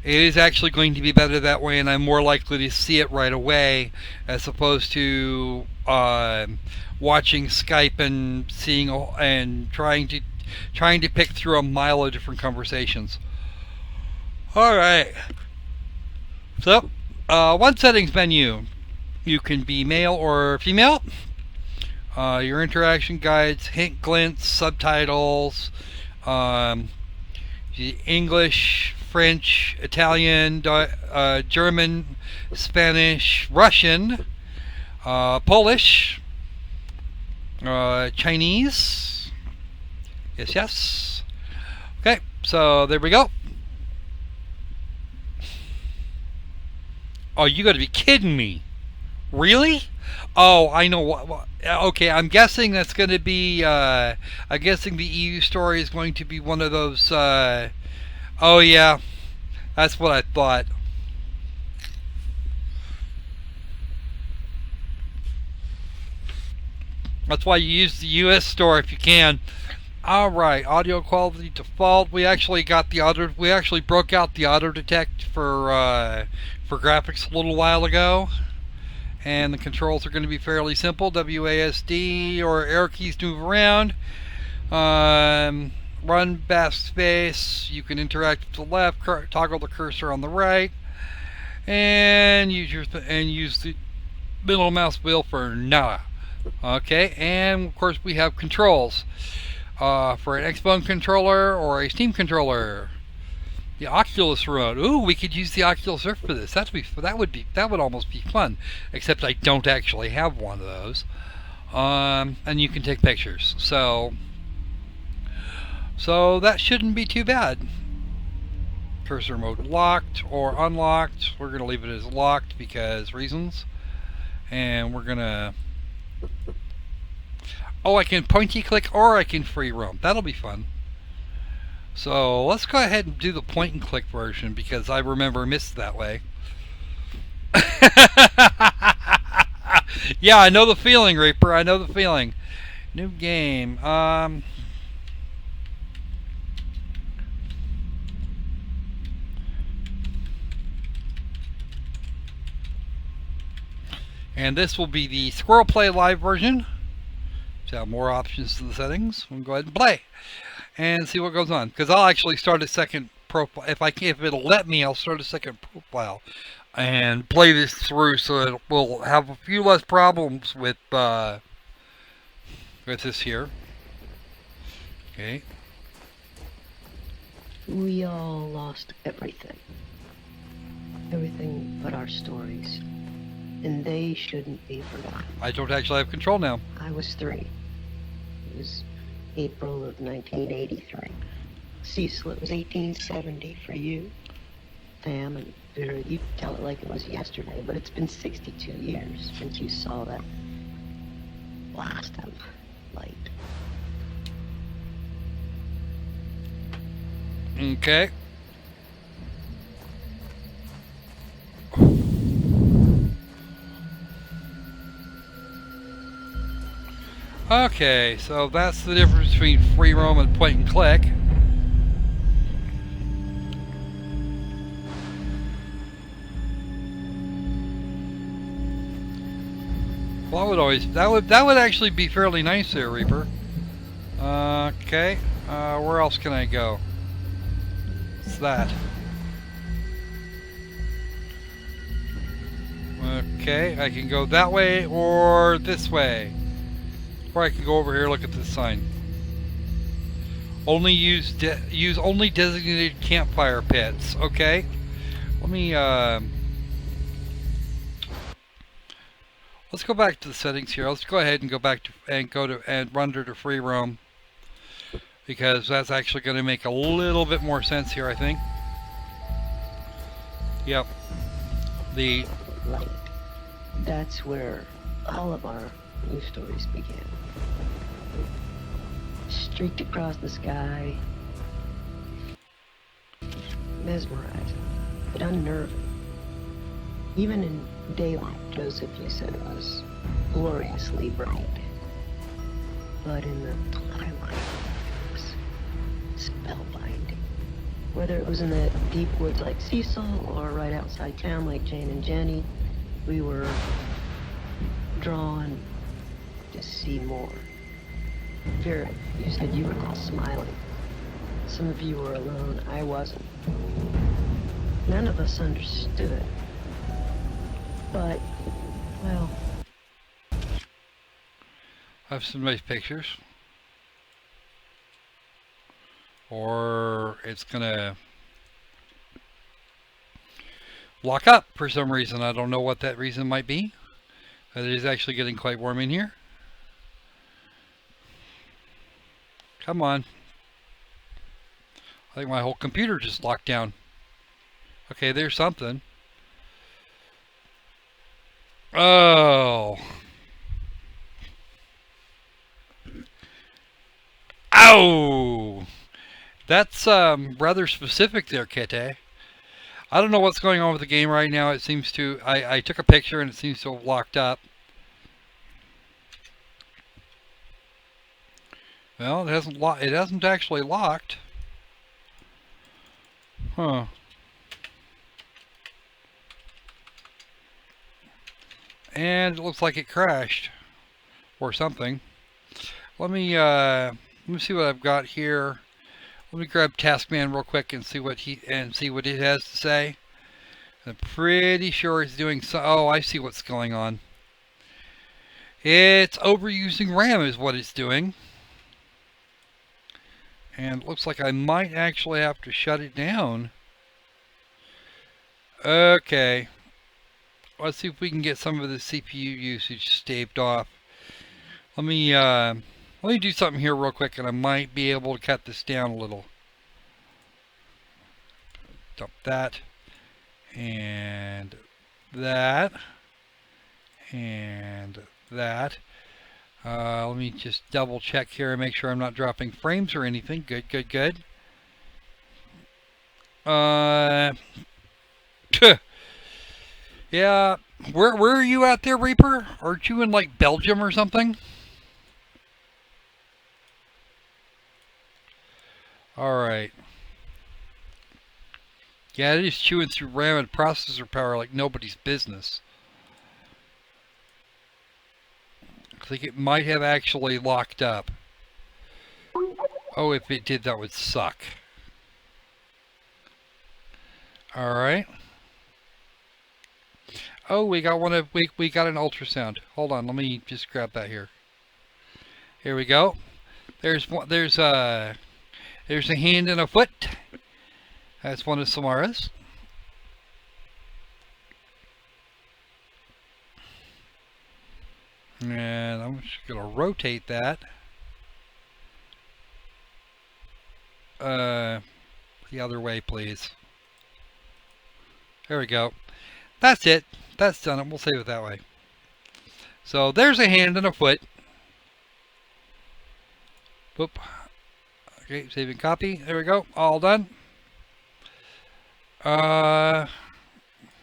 It is actually going to be better that way, and I'm more likely to see it right away as opposed to watching Skype and seeing and trying to pick through a mile of different conversations. All right. So, one settings menu. You can be male or female. Your interaction guides, hint glints, subtitles, English, French, Italian, German, Spanish, Russian, Polish, Chinese. Yes, yes. Okay, so there we go. Oh, you gotta be kidding me. Really? Oh, I know what. Okay, I'm guessing that's going to be. I'm guessing the EU story is going to be one of those. Oh yeah, that's what I thought. That's why you use the US store if you can. All right, audio quality default. We actually got the auto. We actually broke out the auto detect for graphics a little while ago. And the controls are going to be fairly simple. WASD or arrow keys to move around. Run backspace. You can interact with the left. Toggle the cursor on the right, and use the middle mouse wheel for nada. Okay, and of course we have controls for an Xbox controller or a Steam controller. The Oculus remote. Ooh, we could use the Oculus Rift for this. That would almost be fun. Except I don't actually have one of those. And you can take pictures. So that shouldn't be too bad. Cursor mode locked or unlocked. We're gonna leave it as locked because reasons. And we're gonna. Oh, I can pointy click or I can free roam. That'll be fun. So let's go ahead and do the point and click version because I remember Myst that way. Yeah, I know the feeling, Reaper. I know the feeling. New game. And this will be the SquirrelPlay live version. So have more options to the settings. We'll go ahead and play. And see what goes on, because I'll actually start a second profile. If it'll let me, I'll start a second profile and play this through, so that we'll have a few less problems with this here. Okay. We all lost everything. Everything but our stories, and they shouldn't be forgotten. I don't actually have control now. I was 3. It was April of 1983. Cecil, it was 1870 for you. Sam and Vera, you tell it like it was yesterday, but it's been 62 years since you saw that last of light. Okay. Okay, so that's the difference between free roam and point and click. Well, that would actually be fairly nice there, Reaper. Okay, where else can I go? What's that? Okay, I can go that way or this way. Or I can go over here, look at this sign. Only use only designated campfire pits. Okay. Let me let's go back to the settings here. Let's go ahead and go back to and run to free roam, because that's actually going to make a little bit more sense here, I think. Yep. The light. That's where all of our new stories began. Streaked across the sky, mesmerizing, but unnerving. Even in daylight, Joseph, you said, was gloriously bright. But in the twilight, it was spellbinding. Whether it was in the deep woods like Cecil or right outside town like Jane and Jenny, we were drawn to see more. Vera, you said you recall smiling. Some of you were alone. I wasn't. None of us understood. But, well... I have some nice pictures. Or it's gonna lock up for some reason. I don't know what that reason might be. But it is actually getting quite warm in here. Come on. I think my whole computer just locked down. Okay, there's something. Oh. Ow! That's rather specific there, Kete. I don't know what's going on with the game right now. It seems to... I took a picture and it seems to have locked up. Well, it hasn't actually locked. Huh. And it looks like it crashed. Or something. Let me see what I've got here. Let me grab Taskman real quick and see what it has to say. I'm pretty sure it's doing so. Oh, I see what's going on. It's overusing RAM is what it's doing. And it looks like I might actually have to shut it down. Okay. Let's see if we can get some of the CPU usage staved off. Let me do something here real quick and I might be able to cut this down a little. Dump that. And that. And that. Let me just double check here and make sure I'm not dropping frames or anything. Good, good, good. Yeah. Where are you at there, Reaper? Aren't you in like Belgium or something? Alright. Yeah, it is chewing through RAM and processor power like nobody's business. I think it might have actually locked up. Oh, if it did, that would suck. Alright. Oh, we got we got an ultrasound. Hold on, let me just grab that here. Here we go. There's a hand and a foot. That's one of Samara's. And I'm just gonna rotate that. The other way, please. There we go. That's it. That's done it. We'll save it that way. So there's a hand and a foot. Boop. Okay, saving copy. There we go. All done.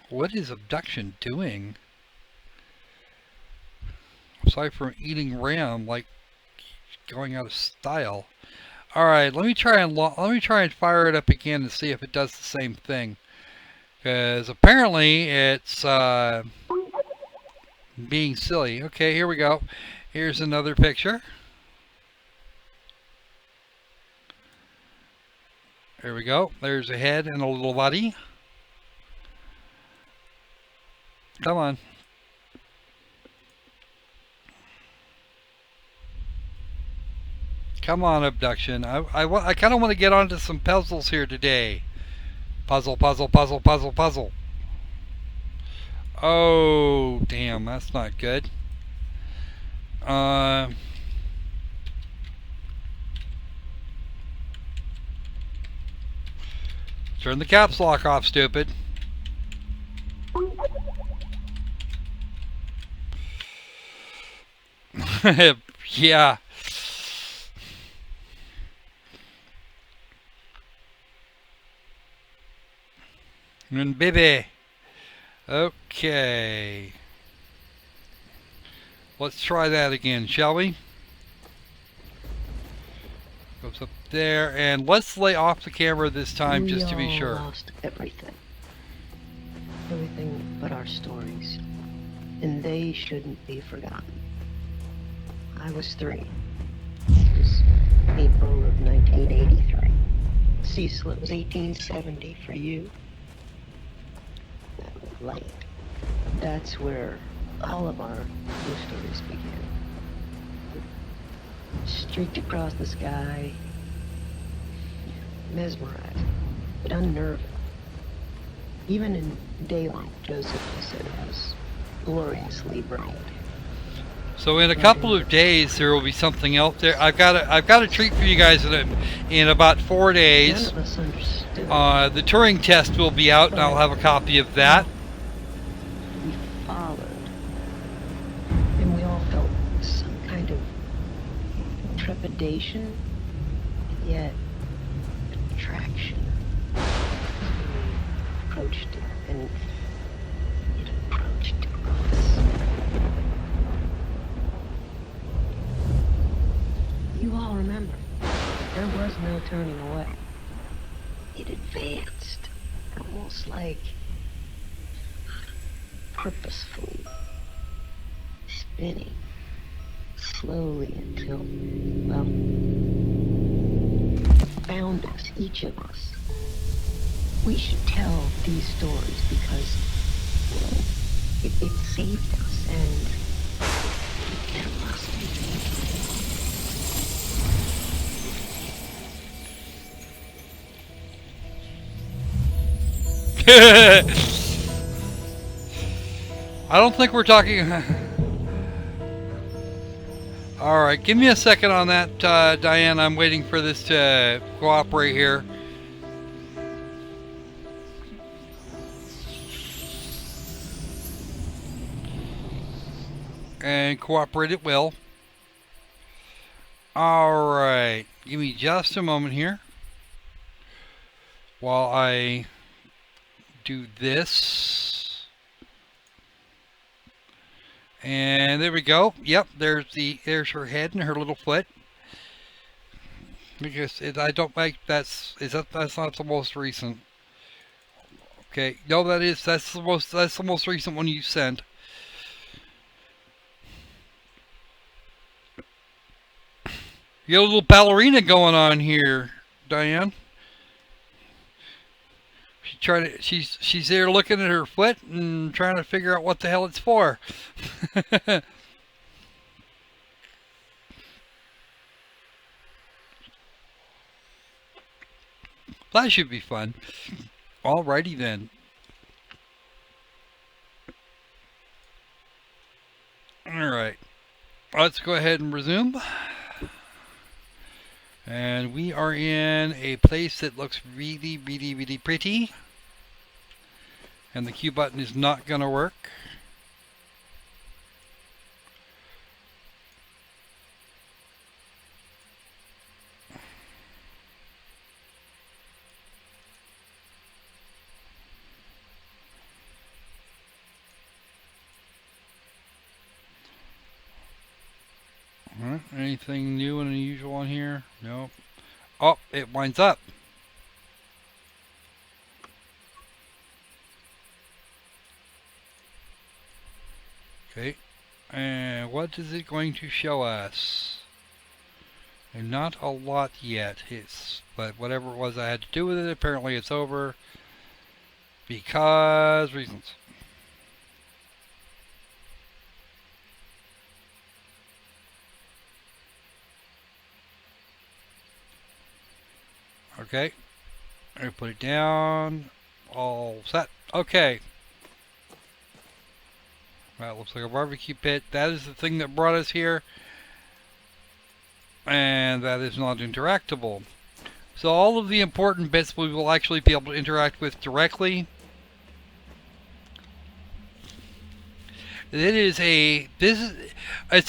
What is Obduction doing? Aside from eating RAM, like going out of style. All right, let me try and fire it up again and see if it does the same thing. Because apparently it's being silly. Okay, here we go. Here's another picture. There we go. There's a head and a little body. Come on. Come on, Obduction. I kind of want to get onto some puzzles here today. Puzzle, puzzle, puzzle, puzzle, puzzle. Oh, damn. That's not good. Turn the caps lock off, stupid. Yeah. And baby. Okay. Let's try that again, shall we? Goes up there, and let's lay off the camera this time just to be sure. We all lost everything. Everything but our stories. And they shouldn't be forgotten. I was 3. It was April of 1983. Cecil, it was 1870 for you. That was late. That's where all of our new stories began. Streaked across the sky, mesmerizing, but unnerving. Even in daylight, Joseph said was gloriously bright. So in a couple of days there will be something else there. I've got a treat for you guys in about 4 days. None of us understood. The Turing test will be out, and I'll have a copy of that. We followed. And we all felt some kind of trepidation, yet attraction. We approached it, and it approached us. You all remember, there was no turning away. It advanced, almost like purposefully spinning slowly until, well, found us, each of us. We should tell these stories because it saved us, and there must be. I don't think we're talking. Alright, give me a second on that, Diane. I'm waiting for this to cooperate here. And cooperate it will. Alright, give me just a moment here while I do this. And there we go. Yep, there's her head and her little foot. Because I don't like that's not the most recent. Okay, no, that's the most recent one you sent. You got a little ballerina going on here, Diane. She's there looking at her foot and trying to figure out what the hell it's for. That should be fun. Alrighty then. Alright. Let's go ahead and resume. And we are in a place that looks really, really, really pretty. And the Q button is not going to work. Anything new and unusual on here? Nope. Oh, it winds up. Okay. And what is it going to show us? And not a lot yet. But whatever it was I had to do with it, apparently it's over. Because reasons. Okay, I put it down, all set. Okay. That looks like a barbecue pit. That is the thing that brought us here. And that is not interactable. So all of the important bits we will actually be able to interact with directly. It's a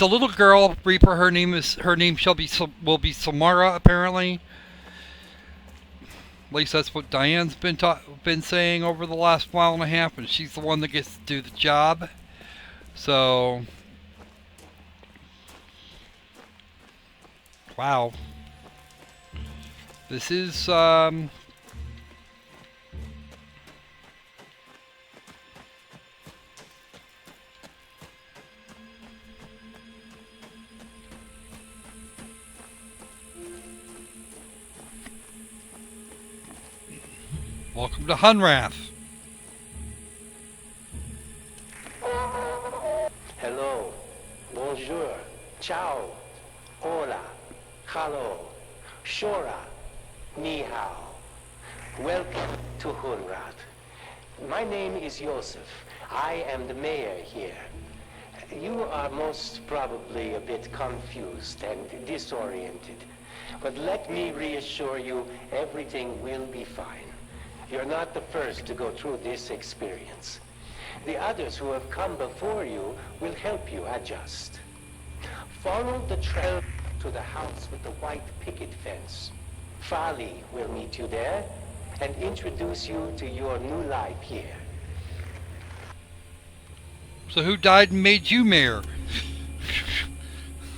little girl, Reaper. Her name will be Samara, apparently. At least that's what Diane's been saying over the last mile and a half, and she's the one that gets to do the job. So, wow. This is welcome to Hunrath. Hello, bonjour, ciao, hola, hello, shora, ni hao. Welcome to Hunrath. My name is Joseph. I am the mayor here. You are most probably a bit confused and disoriented. But let me reassure you, everything will be fine. You're not the first to go through this experience. The others who have come before you will help you adjust. Follow the trail to the house with the white picket fence. Fali will meet you there and introduce you to your new life here. So who died and made you mayor?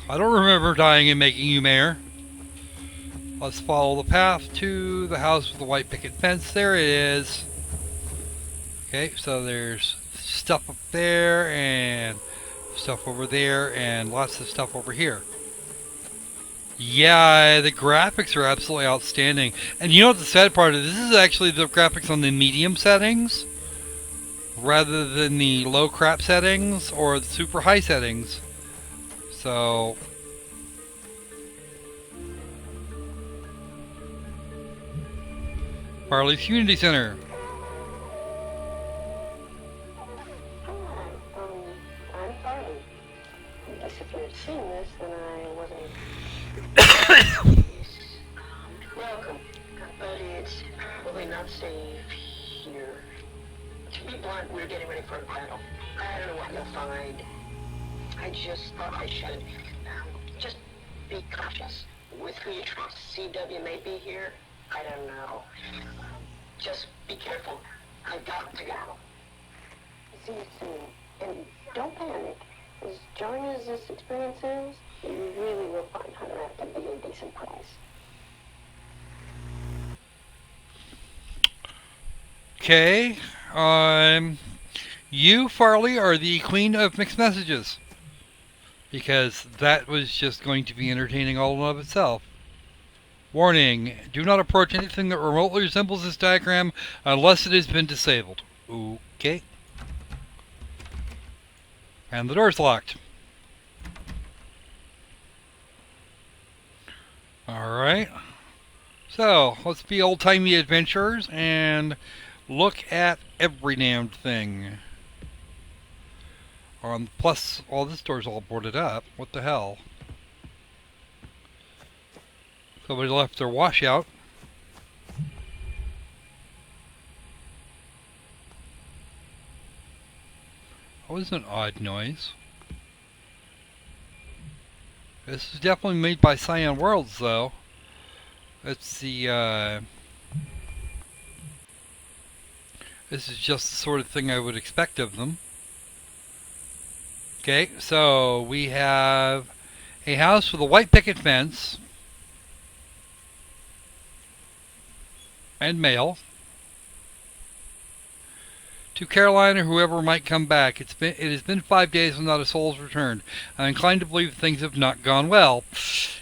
I don't remember dying and making you mayor. Let's follow the path to the house with the white picket fence. There it is. Okay, so there's stuff up there and stuff over there and lots of stuff over here. Yeah, the graphics are absolutely outstanding. And you know what the sad part is? This is actually the graphics on the medium settings rather than the low crap settings or the super high settings. So Farley's Community Center. I'm Farley. I guess if you had seen this, then I wasn't. Welcome, but it's probably not safe here. To be blunt, we're getting ready for a battle. I don't know what you'll find. I just thought I should just be cautious with who you trust. CW may be here. I don't know. Just be careful. I've got to go. See you soon. And don't panic. As jarring as this experience is, you really will find Hunter out to be a decent price. Okay, you, Farley, are the queen of mixed messages. Because that was just going to be entertaining all in of itself. Warning, do not approach anything that remotely resembles this diagram unless it has been disabled. Okay. And the door's locked. Alright. So, let's be old-timey adventurers and look at every damned thing. Plus, all this door's all boarded up. What the hell? Somebody left their washout. That was an odd noise. This is definitely made by Cyan Worlds, though. It's the, this is just the sort of thing I would expect of them. Okay, so we have a house with a white picket fence and mail. To Caroline or whoever might come back, it has been 5 days and not a soul has returned. I'm inclined to believe things have not gone well.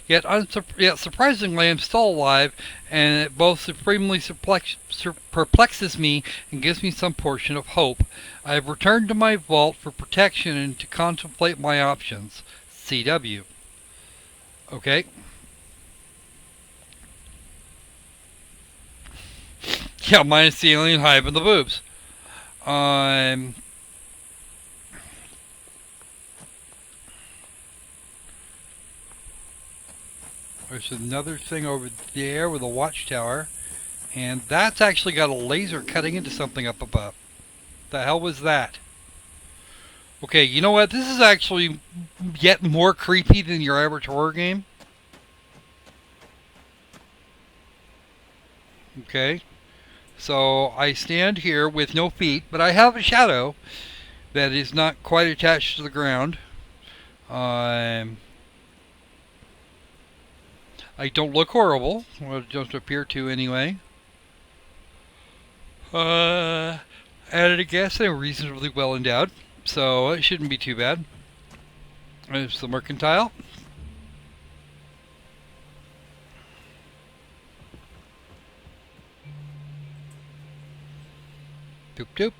Yet surprisingly, I'm still alive, and it both supremely perplexes me and gives me some portion of hope. I have returned to my vault for protection and to contemplate my options. CW. Okay. Yeah, minus the alien hive and the boobs. There's another thing over there with a watchtower, and that's actually got a laser cutting into something up above. The hell was that? Okay, you know what? This is actually yet more creepy than your average horror game. Okay. So I stand here with no feet, but I have a shadow that is not quite attached to the ground. I don't look horrible. Well, I don't appear to anyway. Added a guess, I'm reasonably well endowed, so it shouldn't be too bad. There's the mercantile. Doop doop.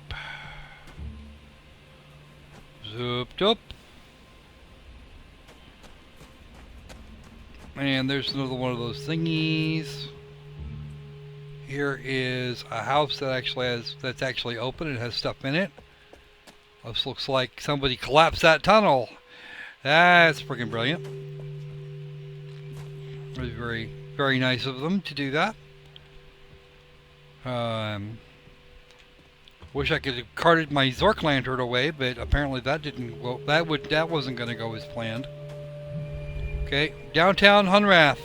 Zoop doop. And there's another one of those thingies. Here is a house that that's actually open and has stuff in it. This looks like somebody collapsed that tunnel. That's freaking brilliant. It was very, very nice of them to do that. Wish I could have carted my Zork lantern away, but apparently that didn't. Well, that wasn't going to go as planned. Okay, downtown Hunrath.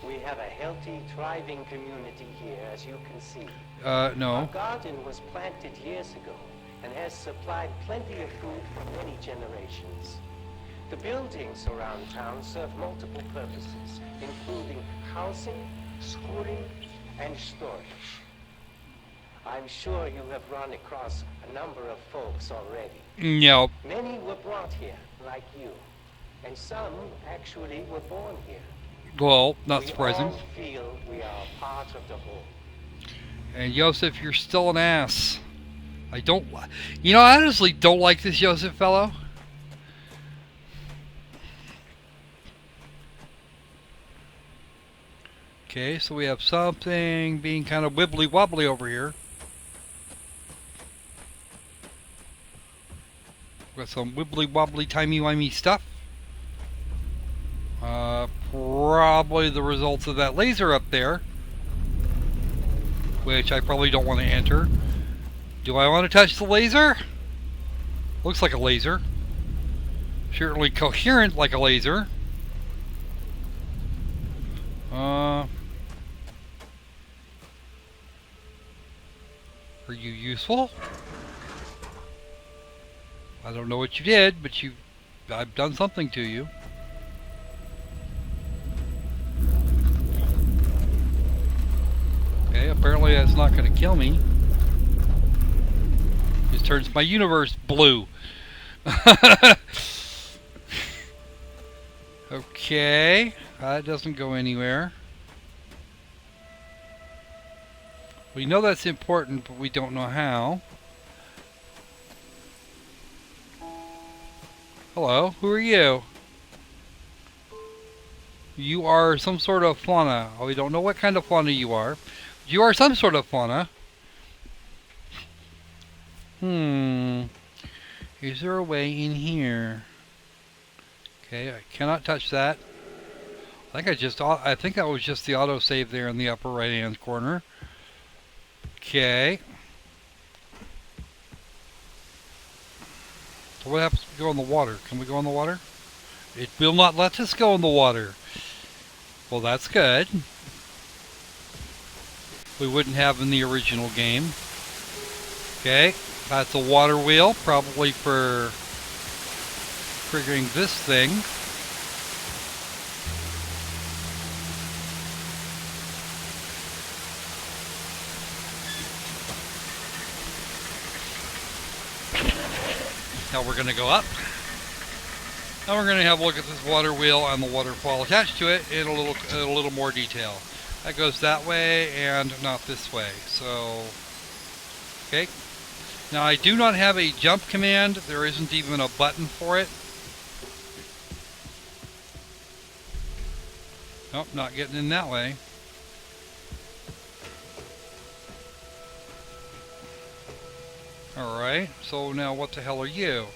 We have a healthy, thriving community here, as you can see. No. Our garden was planted years ago and has supplied plenty of food for many generations. The buildings around town serve multiple purposes, including housing, schooling, and storage. I'm sure you have run across a number of folks already. No. Many were brought here, like you, and some actually were born here. Well, not surprising. We all feel we are part of the whole. And Joseph, you're still an ass. I don't. You know, I honestly don't like this Joseph fellow. Okay, so we have something being kind of wibbly wobbly over here. Got some wibbly wobbly timey wimey stuff. Probably the results of that laser up there, which I probably don't want to enter. Do I want to touch the laser? Looks like a laser. Certainly coherent like a laser. Are you useful? I don't know what you did, but I've done something to you. Okay, apparently that's not going to kill me. Just turns my universe blue. Okay, that doesn't go anywhere. We know that's important, but we don't know how. Hello, who are you? You are some sort of fauna. Oh, we don't know what kind of fauna you are. You are some sort of fauna. Is there a way in here? Okay, I cannot touch that. I think that was just the autosave there in the upper right hand corner. Okay. So what happens if we go in the water? Can we go in the water? It will not let us go in the water. Well, that's good. We wouldn't have in the original game. Okay, that's a water wheel, probably for triggering this thing. Now we're going to go up. Now we're going to have a look at this water wheel and the waterfall attached to it in a little more detail. That goes that way and not this way. So, okay. Now I do not have a jump command. There isn't even a button for it. Nope, not getting in that way. Alright, so now what the hell are you?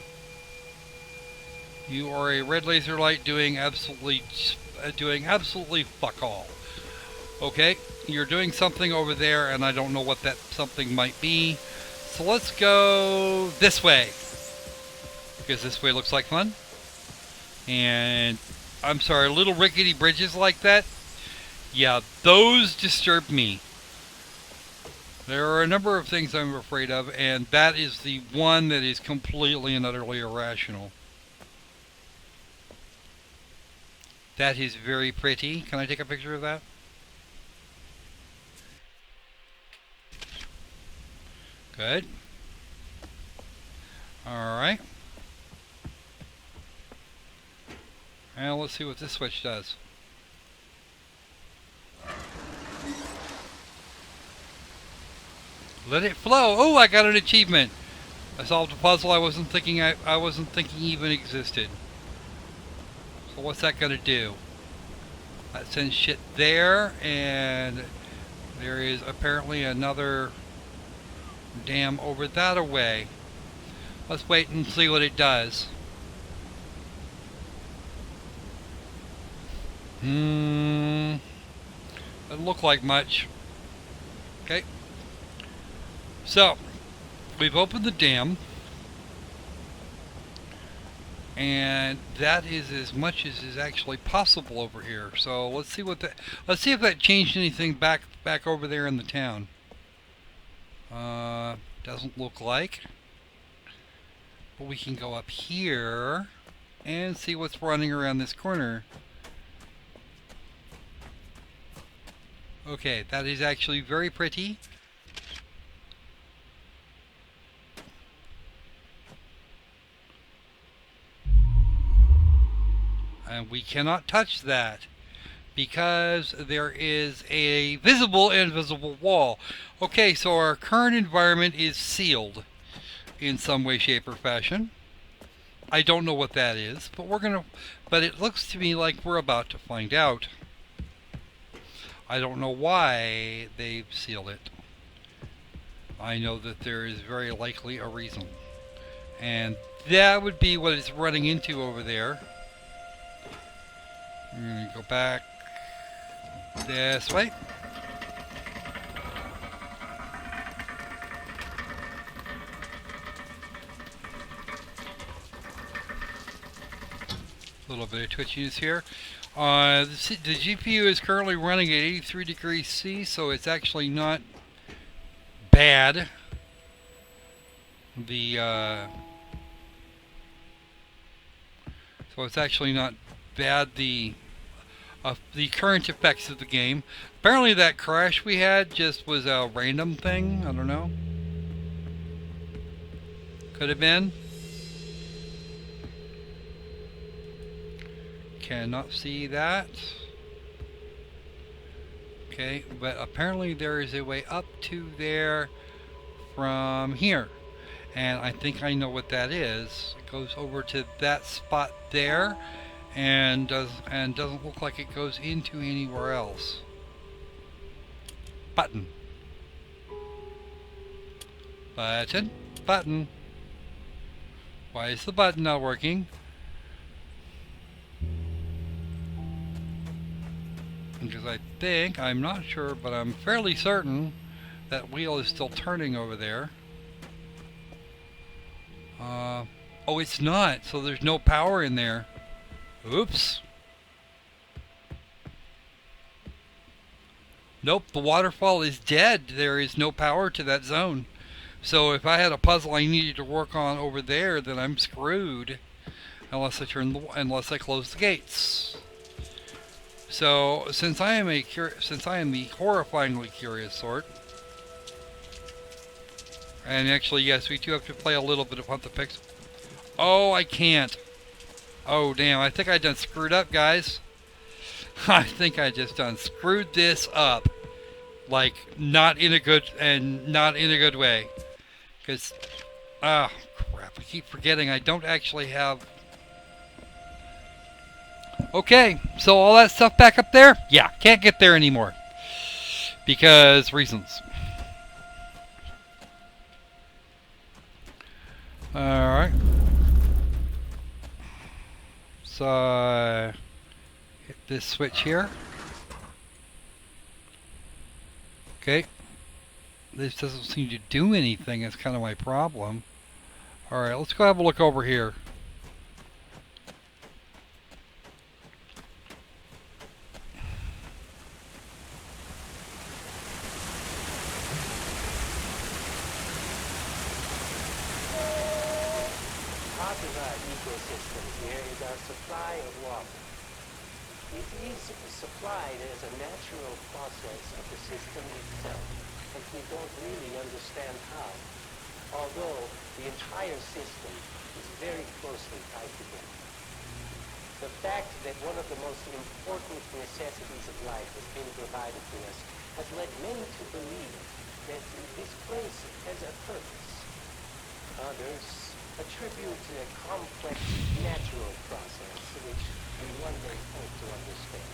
You are a red laser light doing absolutely fuck all. Okay, you're doing something over there and I don't know what that something might be. So let's go this way. Because this way looks like fun. And I'm sorry, little rickety bridges like that, yeah, those disturb me. There are a number of things I'm afraid of, and that is the one that is completely and utterly irrational. That is very pretty. Can I take a picture of that? Good. Alright. Now let's see what this switch does. Let it flow. Oh, I got an achievement. I solved a puzzle I wasn't thinking even existed. So what's that gonna do? That sends shit there, and there is apparently another dam over that way. Let's wait and see what it does. Doesn't look like much. Okay. So, we've opened the dam. And that is as much as is actually possible over here. So let's see what let's see if that changed anything back over there in the town. Doesn't look like. But we can go up here and see what's running around this corner. Okay, that is actually very pretty. And we cannot touch that because there is a visible and invisible wall. Okay, so our current environment is sealed in some way, shape, or fashion. I don't know what that is, but it looks to me like we're about to find out. I don't know why they've sealed it. I know that there is very likely a reason. And that would be what it's running into over there. We're going to go back this way. A little bit of twitchiness here. The GPU is currently running at 83 degrees C, so it's actually not bad. So it's actually not bad. The current effects of the game. Apparently that crash we had just was a random thing. I don't know. Could have been. Cannot see that. Okay, but apparently there is a way up to there from here. And I think I know what that is. It goes over to that spot there. And doesn't look like it goes into anywhere else. Button. Button. Button. Why is the button not working? Because I think, I'm not sure, but I'm fairly certain that wheel is still turning over there. Oh, it's not. So there's no power in there. Oops. Nope, the waterfall is dead. There is no power to that zone. So if I had a puzzle I needed to work on over there, then I'm screwed. Unless I close the gates. So since I am the horrifyingly curious sort, and actually yes, we do have to play a little bit of Hunt the Pixel. Oh, I can't. Oh damn, I think I done screwed up, guys. I think I just done screwed this up. Like not in a good way. Cause oh crap, I keep forgetting I don't actually have. Okay, so all that stuff back up there? Yeah, can't get there anymore. Because reasons. Alright. So hit this switch here. Okay. This doesn't seem to do anything. That's kind of my problem. Alright, let's go have a look over here. Supply of water. It is supplied as a natural process of the system itself, and we don't really understand how, although the entire system is very closely tied together. The fact that one of the most important necessities of life has been provided to us has led many to believe that this place has a purpose. Others attribute a complex natural process which we one day hope to understand.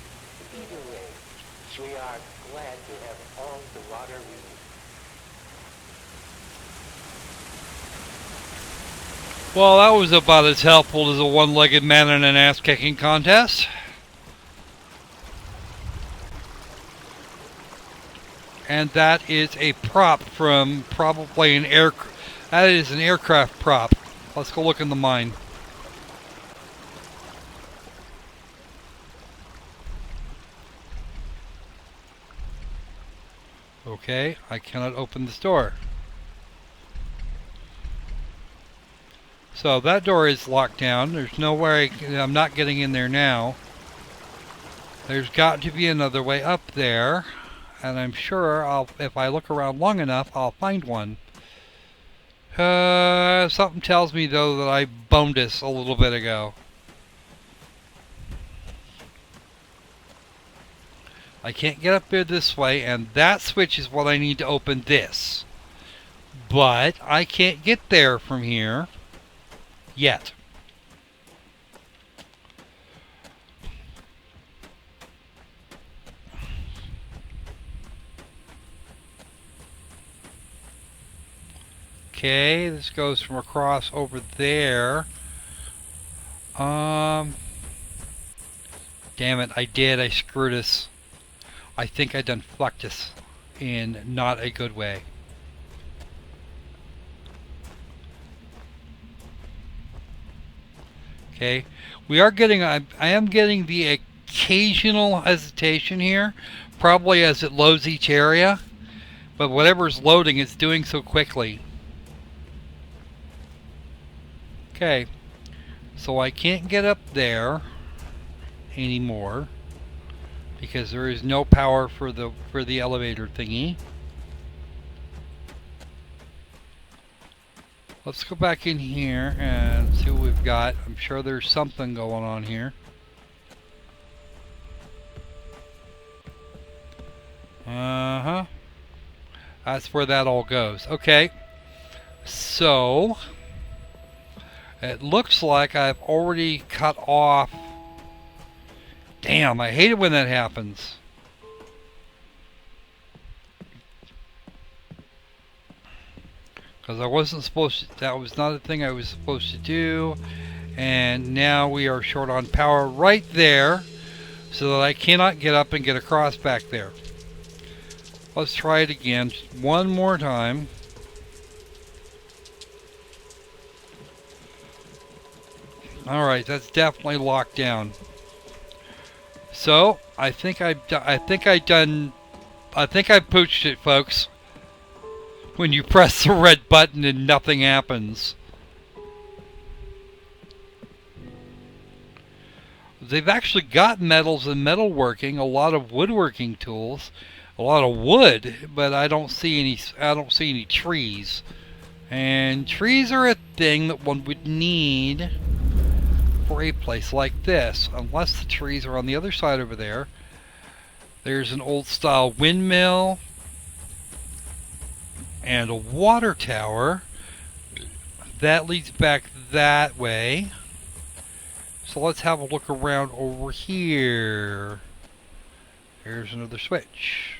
Either way, we are glad to have all the water we need. Well, that was about as helpful as a one-legged man in an ass-kicking contest. And that is a prop from probably an that is an aircraft prop. Let's go look in the mine. Okay, I cannot open this door. So that door is locked down. There's no way I'm not getting in there now. There's got to be another way up there. And I'm sure if I look around long enough, I'll find one. Something tells me, though, that I boned this a little bit ago. I can't get up there this way, and that switch is what I need to open this. But I can't get there from here yet. Okay, this goes from across over there. Damn it, I screwed us. I think I done fucked us in not a good way. Okay, we are getting, I am getting the occasional hesitation here, probably as it loads each area, but whatever's loading, it's doing so quickly. Okay, so I can't get up there anymore because there is no power for the elevator thingy. Let's go back in here and see what we've got. I'm sure there's something going on here. Uh-huh. That's where that all goes. Okay. So it looks like I've already cut off. Damn, I hate it when that happens. Because I wasn't supposed to, that was not a thing I was supposed to do. And now we are short on power right there, so that I cannot get up and get across back there. Let's try it again, just one more time. Alright, that's definitely locked down. So, I think I pooched it, folks. When you press the red button and nothing happens. They've actually got metals and metalworking, a lot of woodworking tools, a lot of wood, but I don't see any trees. And trees are a thing that one would need for a place like this, unless the trees are on the other side over there. There's an old style windmill and a water tower that leads back that way. So let's have a look around over here. Here's another switch.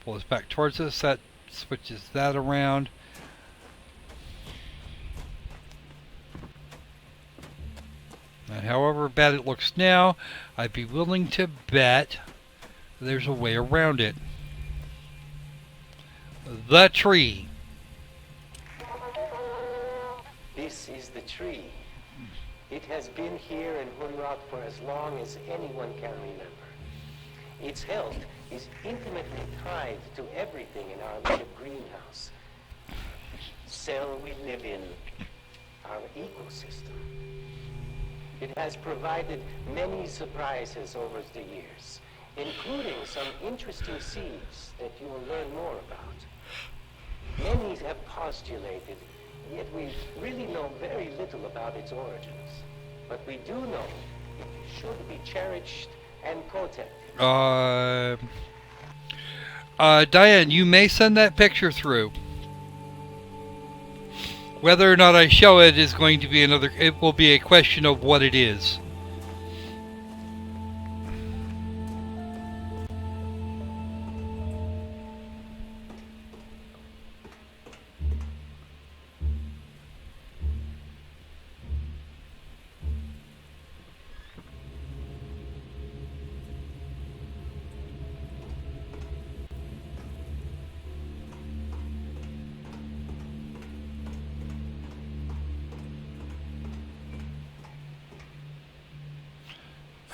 Pull this back towards us. That switches that around. And however bad it looks now, I'd be willing to bet there's a way around it. The tree. This is the tree. It has been here in Hunrok for as long as anyone can remember. Its health is intimately tied to everything in our little greenhouse. Cell we live in, our ecosystem. It has provided many surprises over the years, including some interesting seeds that you will learn more about. Many have postulated, yet we really know very little about its origins. But we do know it should be cherished and protected. Diane, you may send that picture through. Whether or not I show it is going to be another, it will be a question of what it is.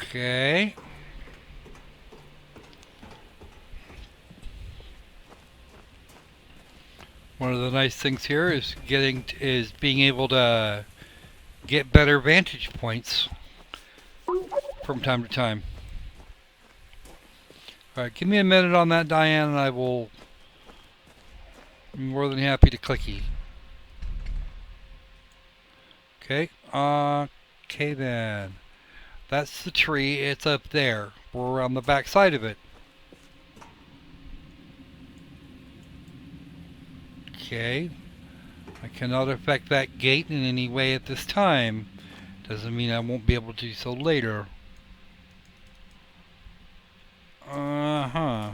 Okay. One of the nice things here is being able to get better vantage points from time to time. Alright, give me a minute on that, Diane, and I will be more than happy to clicky. Okay, okay then. That's the tree, it's up there. We're on the back side of it. Okay. I cannot affect that gate in any way at this time. Doesn't mean I won't be able to do so later. Uh-huh.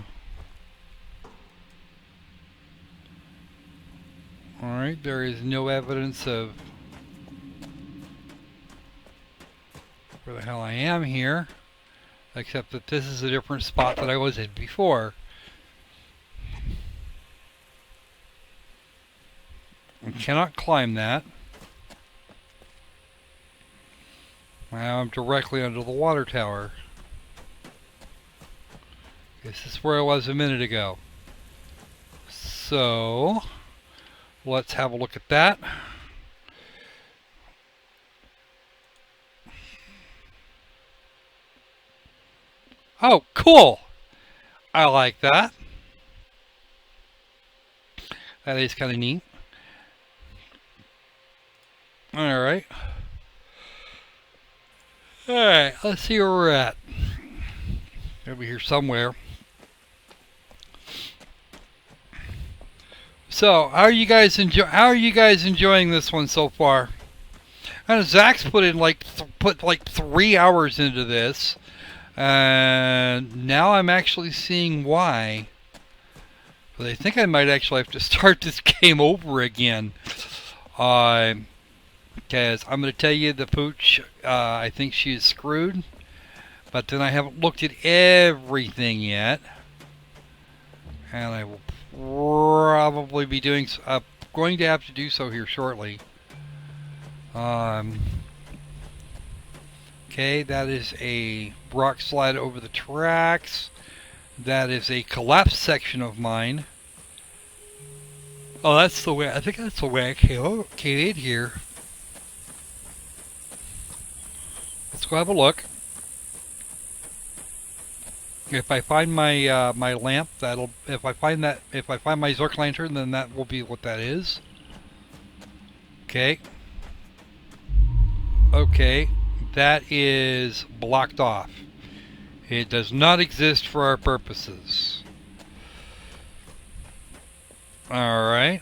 Alright, there is no evidence of where the hell I am here, except that this is a different spot that I was in before. I cannot climb that. Now I'm directly under the water tower. This is where I was a minute ago. So, let's have a look at that. Oh, cool! I like that. That is kind of neat. Alright. Alright, let's see where we're at. Over here somewhere. So, how are you guys enjoying this one so far? I know Zach's put in like 3 hours into this, and now I'm actually seeing why. But I think I might actually have to start this game over again. Because I'm going to tell you the pooch, I think she is screwed. But then I haven't looked at everything yet. And I will probably be doing, going to have to do so here shortly. Okay, that is a rock slide over the tracks. That is a collapsed section of mine. Oh, that's the way, I think that's the way I came in here. Let's go have a look. If I find my my lamp, if I find my Zork lantern, then that will be what that is. Okay. Okay, that is blocked off. It does not exist for our purposes. Alright.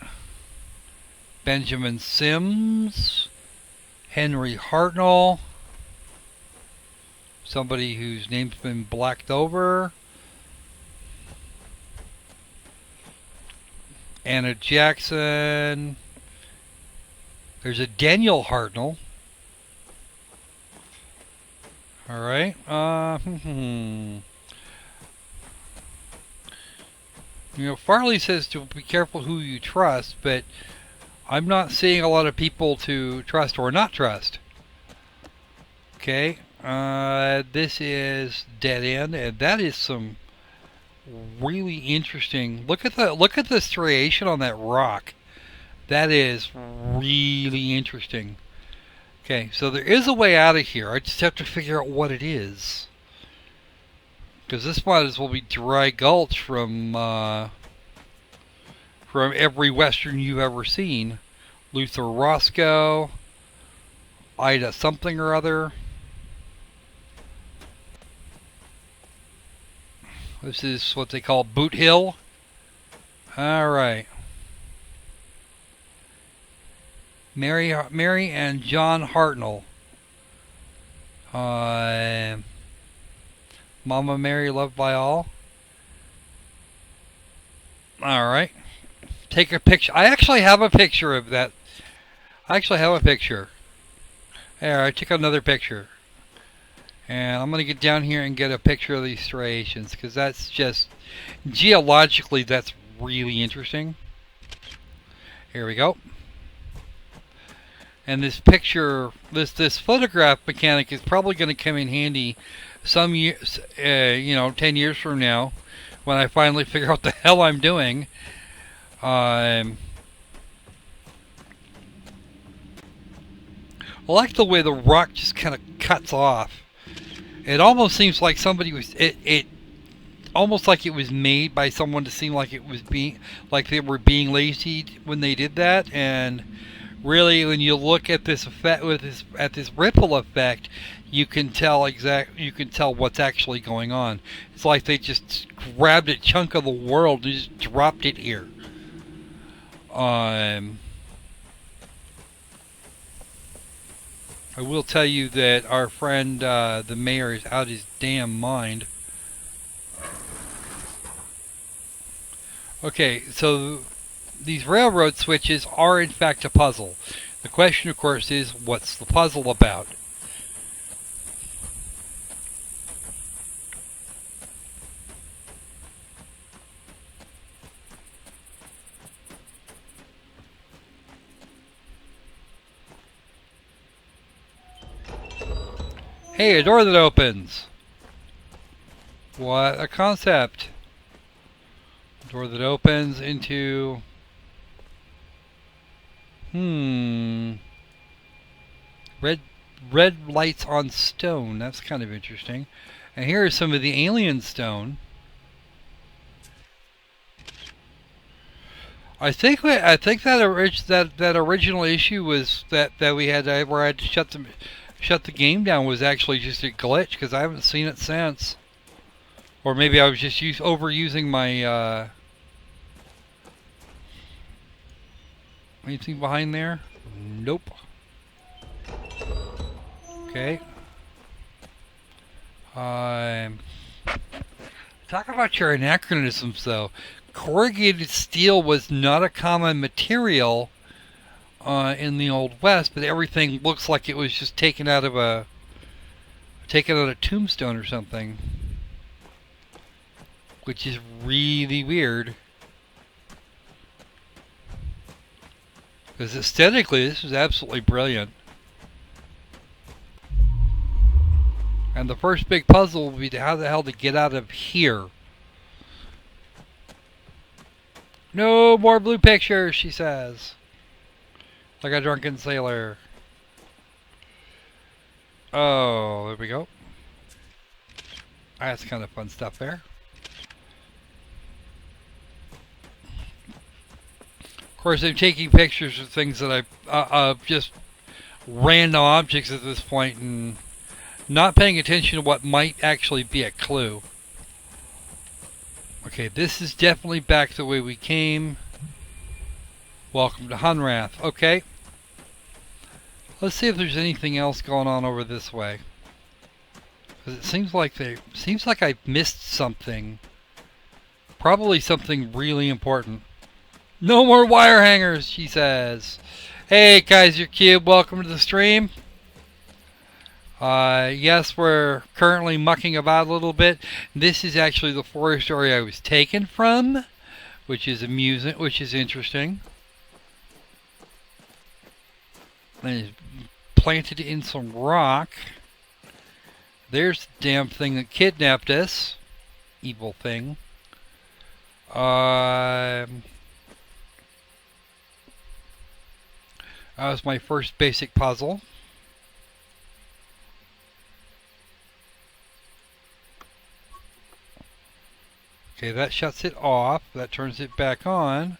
Benjamin Sims. Henry Hartnell. Somebody whose name's been blacked over. Anna Jackson. There's a Daniel Hartnell. Alright. You know, Farley says to be careful who you trust, but I'm not seeing a lot of people to trust or not trust. Okay. This is dead end, and that is some really interesting. Look at the striation on that rock. That is really interesting. Okay, so there is a way out of here. I just have to figure out what it is. Because this might as well be Dry Gulch from every Western you've ever seen. Luther Roscoe, Ida something or other. This is what they call Boot Hill. Alright. Mary and John Hartnell. Mama Mary, loved by all. Alright. Take a picture. I actually have a picture of that. I actually have a picture. There, I took another picture. And I'm going to get down here and get a picture of these striations, because that's just, geologically, that's really interesting. Here we go. And this picture, this photograph mechanic is probably going to come in handy some years, 10 years from now, when I finally figure out what the hell I'm doing. I like the way the rock just kind of cuts off. It almost seems like somebody was it almost like it was made by someone to seem like it was being like they were being lazy when they did that. And really, when you look at this effect at this ripple effect, you can tell what's actually going on. It's like they just grabbed a chunk of the world and just dropped it here. I will tell you that our friend, the mayor, is out his damn mind. Okay, so these railroad switches are in fact a puzzle. The question, of course, is what's the puzzle about? Hey, a door that opens. What a concept. A door that opens into... Red lights on stone. That's kind of interesting. And here is some of the alien stone. I think that original issue was that we had where I had to shut the game down was actually just a glitch, because I haven't seen it since. Or maybe I was just overusing my anything behind there? Nope. Okay. Talk about your anachronisms, though. Corrugated steel was not a common material in the Old West, but everything looks like it was just taken out of a tombstone or something, which is really weird. Because aesthetically, this is absolutely brilliant. And the first big puzzle will be how the hell to get out of here. No more blue pictures, she says. Like a drunken sailor. Oh, there we go. That's kind of fun stuff there. Of course, I'm taking pictures of things that just random objects at this point and not paying attention to what might actually be a clue. Okay, this is definitely back the way we came. Welcome to Hunrath. Okay. Let's see if there's anything else going on over this way. Because it seems like I've missed something. Probably something really important. No more wire hangers, she says. Hey, Kaiser Cube, welcome to the stream. Yes, we're currently mucking about a little bit. This is actually the forest area I was taken from, which is amusing, which is interesting. And it's planted in some rock. There's the damn thing that kidnapped us. Evil thing. That was my first basic puzzle. Okay, that shuts it off. That turns it back on.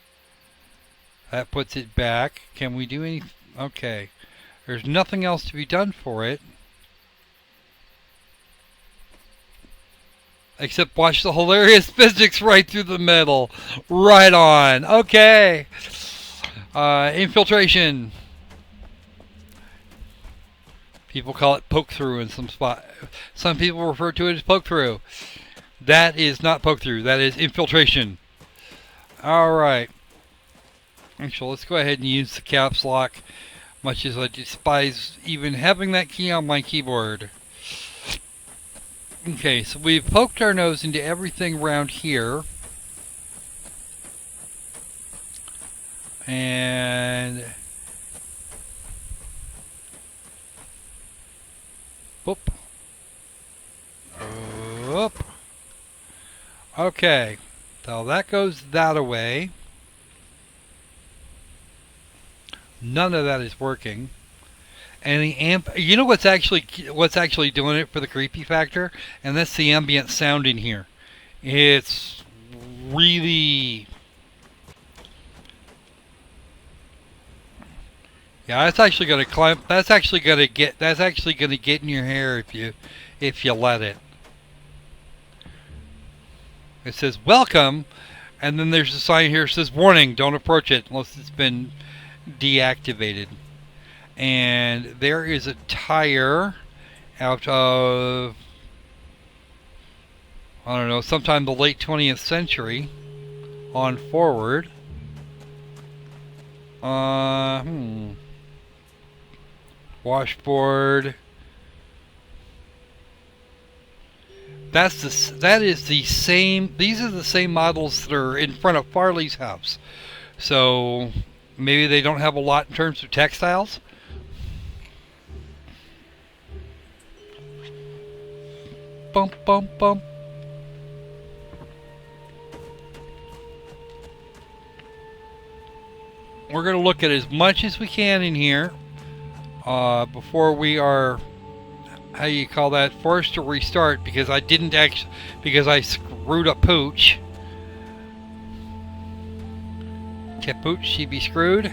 That puts it back. Can we do any... Okay. There's nothing else to be done for it. Except watch the hilarious physics right through the middle. Right on. Okay. Infiltration. People call it poke through in some spot. Some people refer to it as poke through. That is not poke through. That is infiltration. Alright. Actually, let's go ahead and use the caps lock. Much as I despise even having that key on my keyboard. Okay, so we've poked our nose into everything around here. And... Boop. Okay, so that goes that away. None of that is working. And the you know what's actually doing it for the creepy factor, and that's the ambient sound in here. It's really, yeah. That's actually gonna climb. That's actually gonna get in your hair if you let it. It says welcome, and then there's a sign here that says warning: don't approach it unless it's been deactivated. And there is a tire out of, I don't know, sometime the late 20th century on forward. Washboard. That is the same. These are the same models that are in front of Farley's house. So maybe they don't have a lot in terms of textiles. Bump, bump, bump. We're going to look at as much as we can in here before we are, how you call that, forced to restart because I screwed up Pooch. Pooch, she be screwed.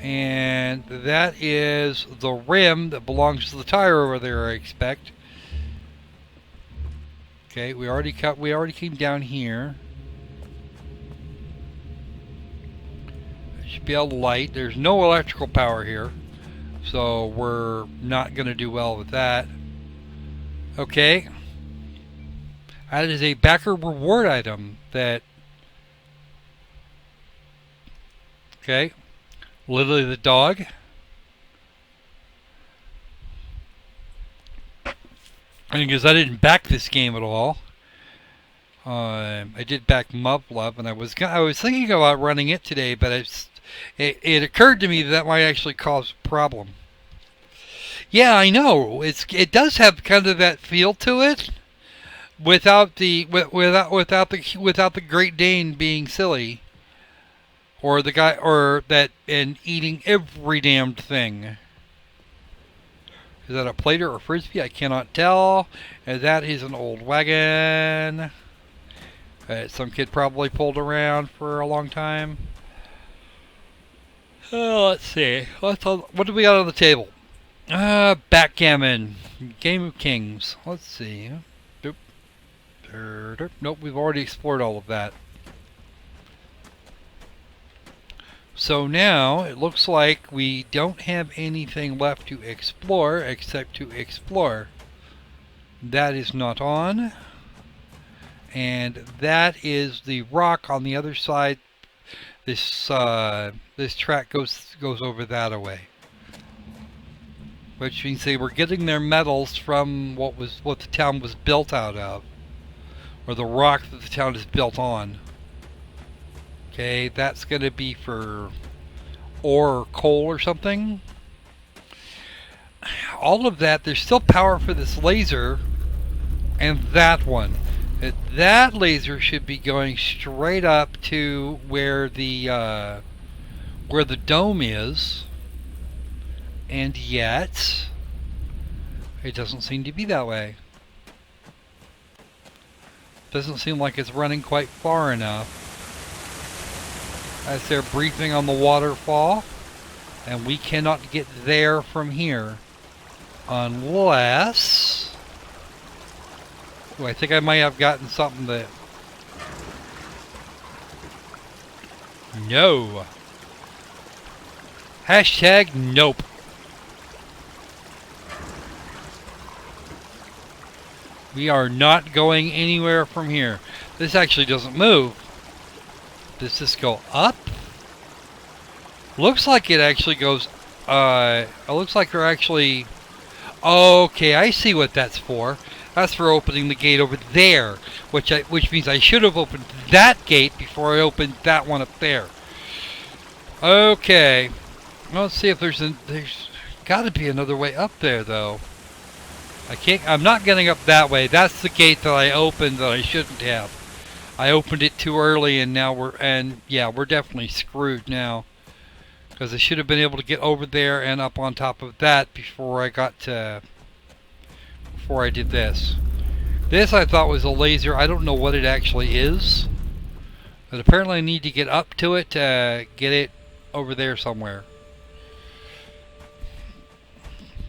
And that is the rim that belongs to the tire over there, I expect. Okay, we already came down here. Should be a light. There's no electrical power here, so we're not going to do well with that. Okay, that is a backer reward item that. Okay, Lily the dog. Because I didn't back this game at all. I did back Love, and I was thinking about running it today, but it occurred to me that might actually cause a problem. Yeah, I know. It does have kind of that feel to it, without the Great Dane being silly, or the guy and eating every damned thing. Is that a plate or a frisbee? I cannot tell. And that is an old wagon. Some kid probably pulled around for a long time. Let's see. What do we got on the table? Backgammon. Game of Kings. Let's see. Nope, we've already explored all of that. So now it looks like we don't have anything left to explore except to explore. That is not on. And that is the rock on the other side. This track goes over that away. Which means they were getting their metals from what the town was built out of. Or the rock that the town is built on. Okay, that's going to be for ore or coal or something. All of that, there's still power for this laser and that one. That laser should be going straight up to where the dome is, and yet it doesn't seem to be that way. Doesn't seem like it's running quite far enough. As they're briefing on the waterfall, and we cannot get there from here unless I think I might have gotten something that no. Hashtag nope. We are not going anywhere from here. This actually doesn't move. Does this go up? Looks like it actually goes, it looks like they're actually, okay, I see what that's for. That's for opening the gate over there, which means I should have opened that gate before I opened that one up there. Okay, let's see if there's got to be another way up there though. I can't. I'm not getting up that way. That's the gate that I opened that I shouldn't have. I opened it too early, and now we're definitely screwed now. Because I should have been able to get over there and up on top of that before I did this. This I thought was a laser. I don't know what it actually is. But apparently I need to get up to it to get it over there somewhere.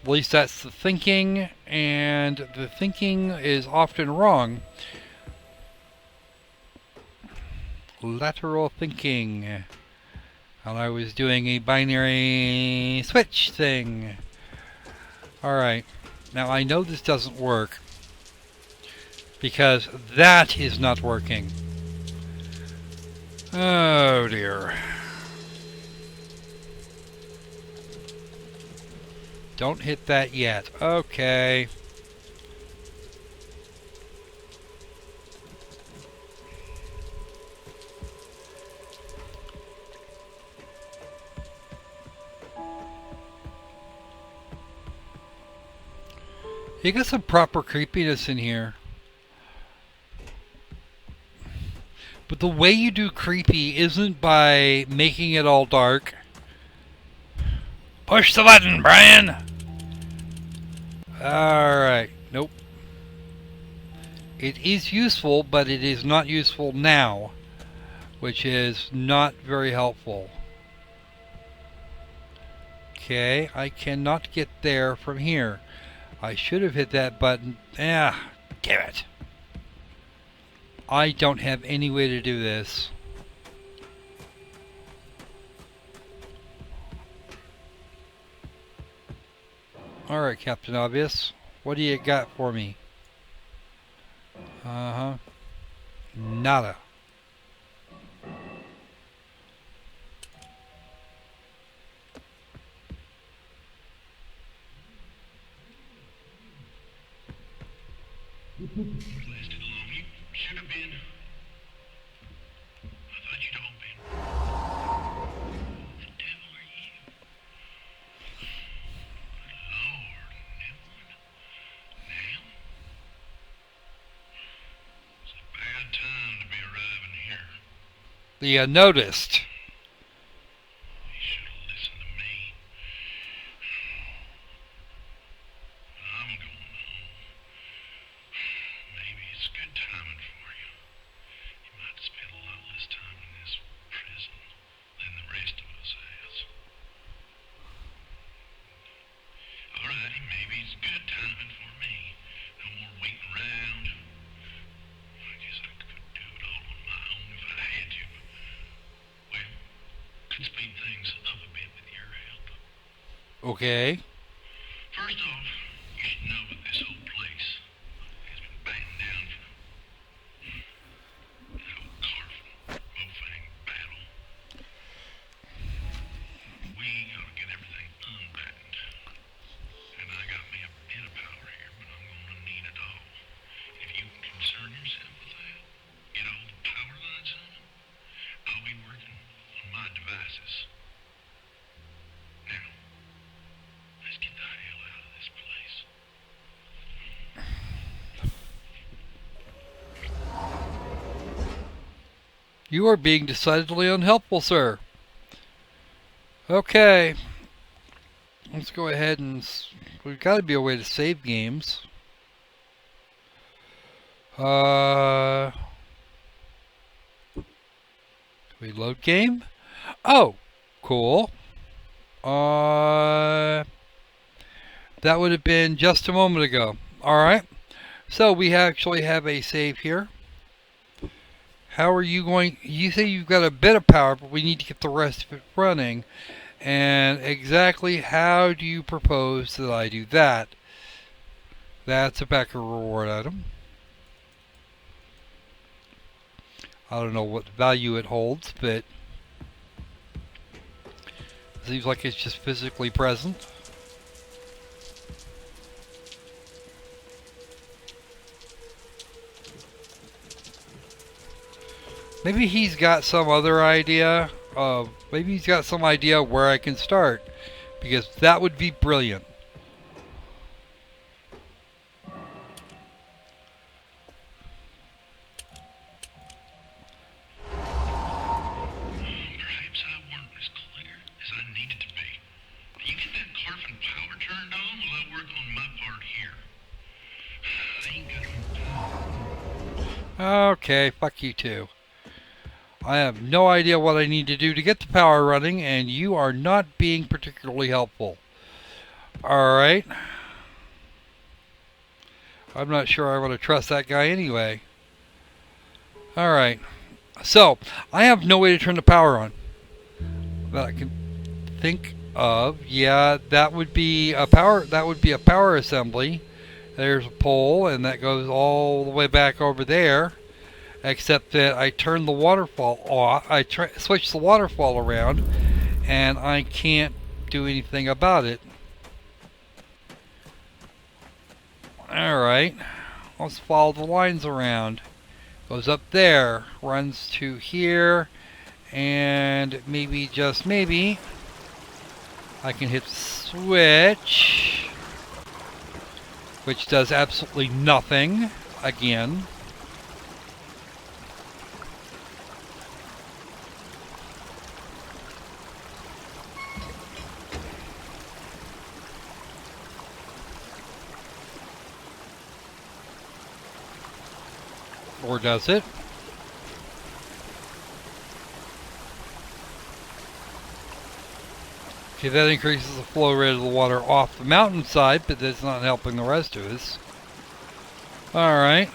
At least that's the thinking, and the thinking is often wrong. Lateral thinking. And I was doing a binary switch thing. Alright. Now I know this doesn't work. Because that is not working. Oh dear. Don't hit that yet. Okay. You got some proper creepiness in here. But the way you do creepy isn't by making it all dark. Push the button, Brian! Alright, nope. It is useful, but it is not useful now, which is not very helpful. Okay, I cannot get there from here. I should have hit that button. Ah, damn it. I don't have any way to do this. Alright, Captain Obvious. What do you got for me? Uh-huh. Nada. Lasted long. You should have been. I thought you'd all been. The devil are you? Lord, Neville. Now? It's a bad time to be arriving here. You noticed. You should have listened to me. I'm going home. Maybe it's good timing for you. You might spend a lot less time in this prison than the rest of us has. Alrighty, maybe it's good timing for me. No more waiting around. I guess I could do it all on my own if I had to. Well, could speed things up a bit with your help. Okay. First off, you should know that this whole place has been battened down for that old Carfin Mofang battle. We gotta get everything unbattened. And I got me a bit of power here, but I'm gonna need it all. If you can concern yourself with that, get all the power lines on them, I'll be working on my devices. Now, let's get the hell out of this place. You are being decidedly unhelpful, sir. Okay. Let's go ahead and... We've got to be a way to save games. Reload game? Oh, cool. That would have been just a moment ago. Alright. So we actually have a save here. How are you going... You say you've got a bit of power, but we need to get the rest of it running. And exactly how do you propose that I do that? That's a backer reward item. I don't know what value it holds, but... it seems like it's just physically present. Maybe he's got some other idea. Maybe he's got some idea where I can start. Because that would be brilliant. Okay, fuck you too. I have no idea what I need to do to get the power running, and you are not being particularly helpful. Alright. I'm not sure I want to trust that guy anyway. Alright. So, I have no way to turn the power on that I can think of. Yeah, that would be a power assembly. There's a pole, and that goes all the way back over there. Except that I turn the waterfall off. I switch the waterfall around, and I can't do anything about it. Alright, let's follow the lines around. Goes up there, runs to here, and maybe, just maybe, I can hit the switch, which does absolutely nothing again. Or does it? Okay, that increases the flow rate of the water off the mountainside, but that's not helping the rest of us. Alright.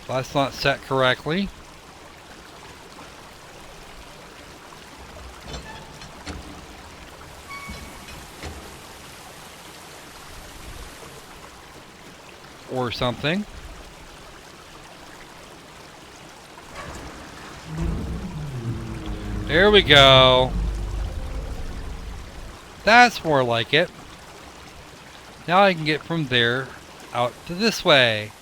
That's not set correctly. Or something. There we go. That's more like it. Now I can get from there out to this way.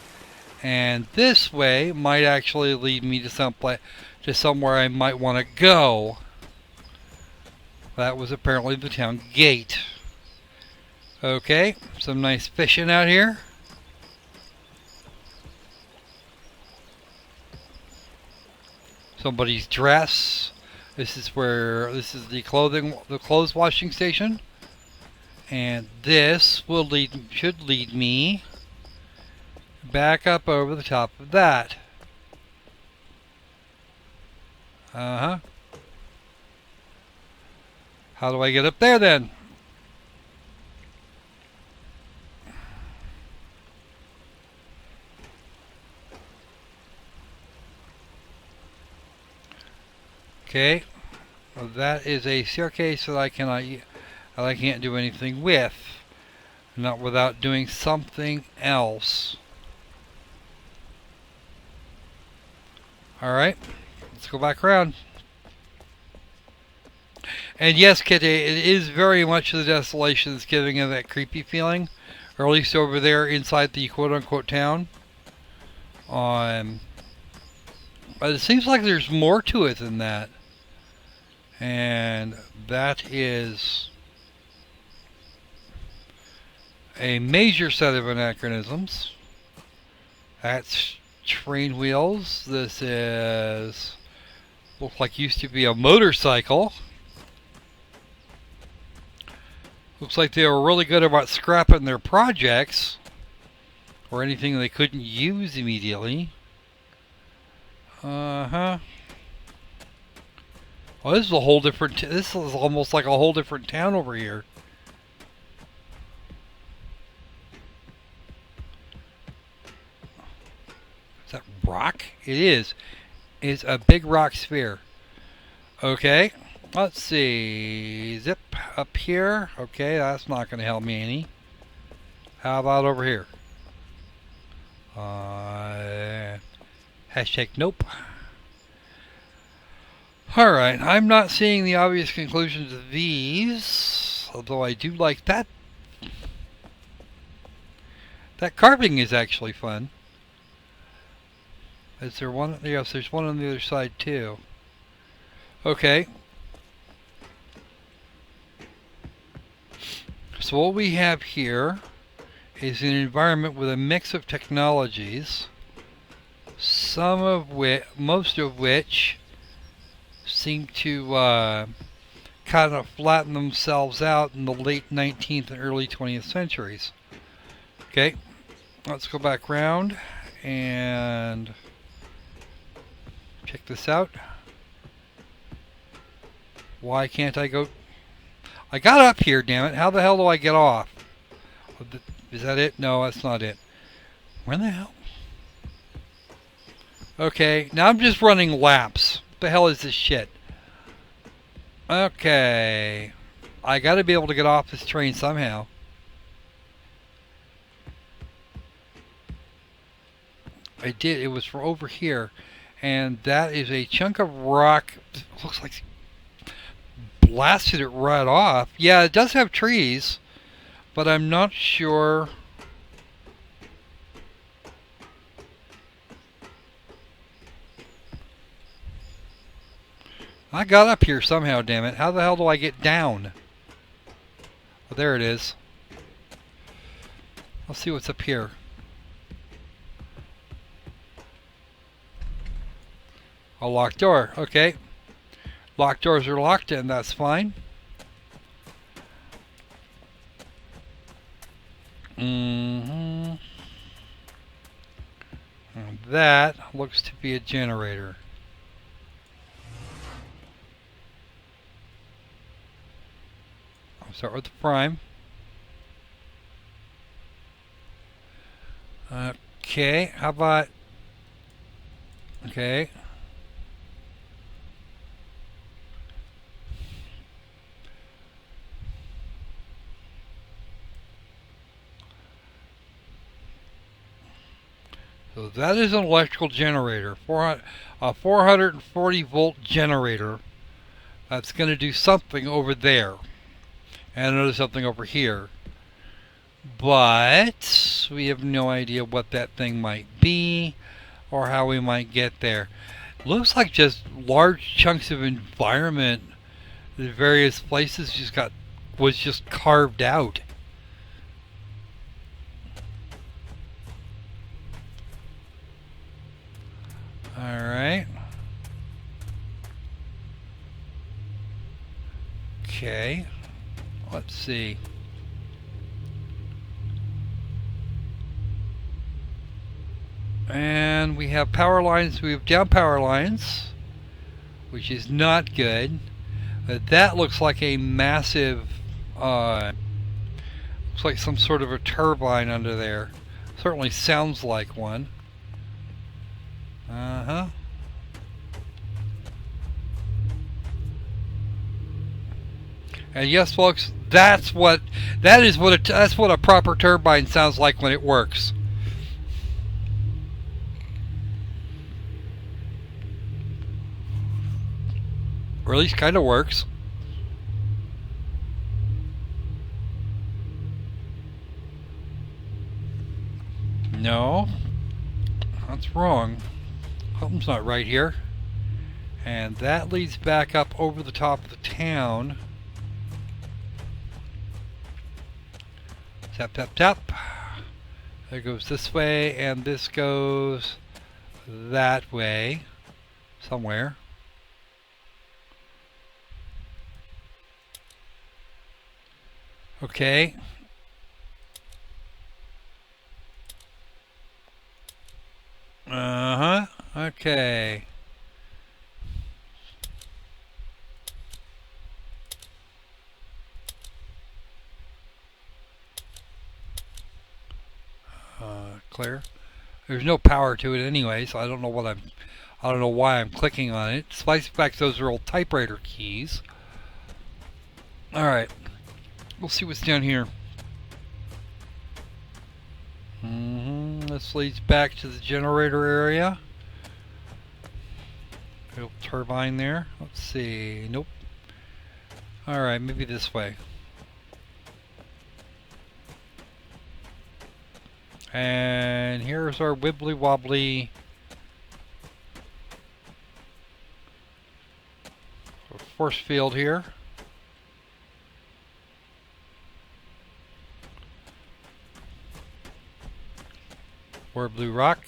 And this way might actually lead me to somewhere I might want to go. That was apparently the town gate. Okay, some nice fishing out here. Somebody's dress. This is the clothes washing station. And this should lead me back up over the top of that. Uh-huh. How do I get up there then? Okay, well, that is a staircase that I can't do anything with, not without doing something else. All right, let's go back around. And yes, Kitty, it is very much the desolation that's giving it that creepy feeling, or at least over there inside the quote-unquote town. But it seems like there's more to it than that. And that is a major set of anachronisms. That's train wheels. This looks like used to be a motorcycle. Looks like they were really good about scrapping their projects or anything they couldn't use immediately. Uh-huh. Oh, this is a whole different... This is almost like a whole different town over here. Is that rock? It is. It's a big rock sphere. Okay. Let's see. Zip up here. Okay, that's not going to help me any. How about over here? Hashtag nope. Alright, I'm not seeing the obvious conclusions of these, although I do like that. That carving is actually fun. Is there one? Yes, there's one on the other side too. Okay. So what we have here is an environment with a mix of technologies, most of which seem to kind of flatten themselves out in the late 19th and early 20th centuries. Okay, let's go back round and check this out. Why can't I go? I got up here, damn it. How the hell do I get off? Is that it? No, that's not it. Where the hell? Okay, now I'm just running laps. What the hell is this shit? Okay. I gotta be able to get off this train somehow. I did. It was from over here. And that is a chunk of rock. It looks like blasted it right off. Yeah, it does have trees. But I'm not sure. I got up here somehow, damn it. How the hell do I get down? Oh, there it is. Let's see what's up here. A locked door. Okay. Locked doors are locked, and that's fine. And that looks to be a generator. I'll start with the prime. Okay, how about... Okay. So that is an electrical generator, a 440 volt generator. That's going to do something over there, and another something over here. But we have no idea what that thing might be, or how we might get there. Looks like just large chunks of environment in various places was just carved out. Alright. Okay. Let's see. And we have power lines. We have down power lines, which is not good. But that looks like a massive, looks like some sort of a turbine under there. Certainly sounds like one. Uh-huh. And yes, folks, that's what a proper turbine sounds like when it works. Or at least kind of works. No, that's wrong. Something's not right here. And that leads back up over the top of the town. Tap, tap, tap. There goes this way, and this goes that way. Somewhere. Okay. Uh-huh. Okay. Clear. There's no power to it anyway, so I don't know why I'm clicking on it. Despite the fact those are old typewriter keys. Alright. We'll see what's down here. This leads back to the generator area. Little turbine there. Let's see. Nope. Alright, maybe this way. And here's our wibbly wobbly force field here. Or blue rock.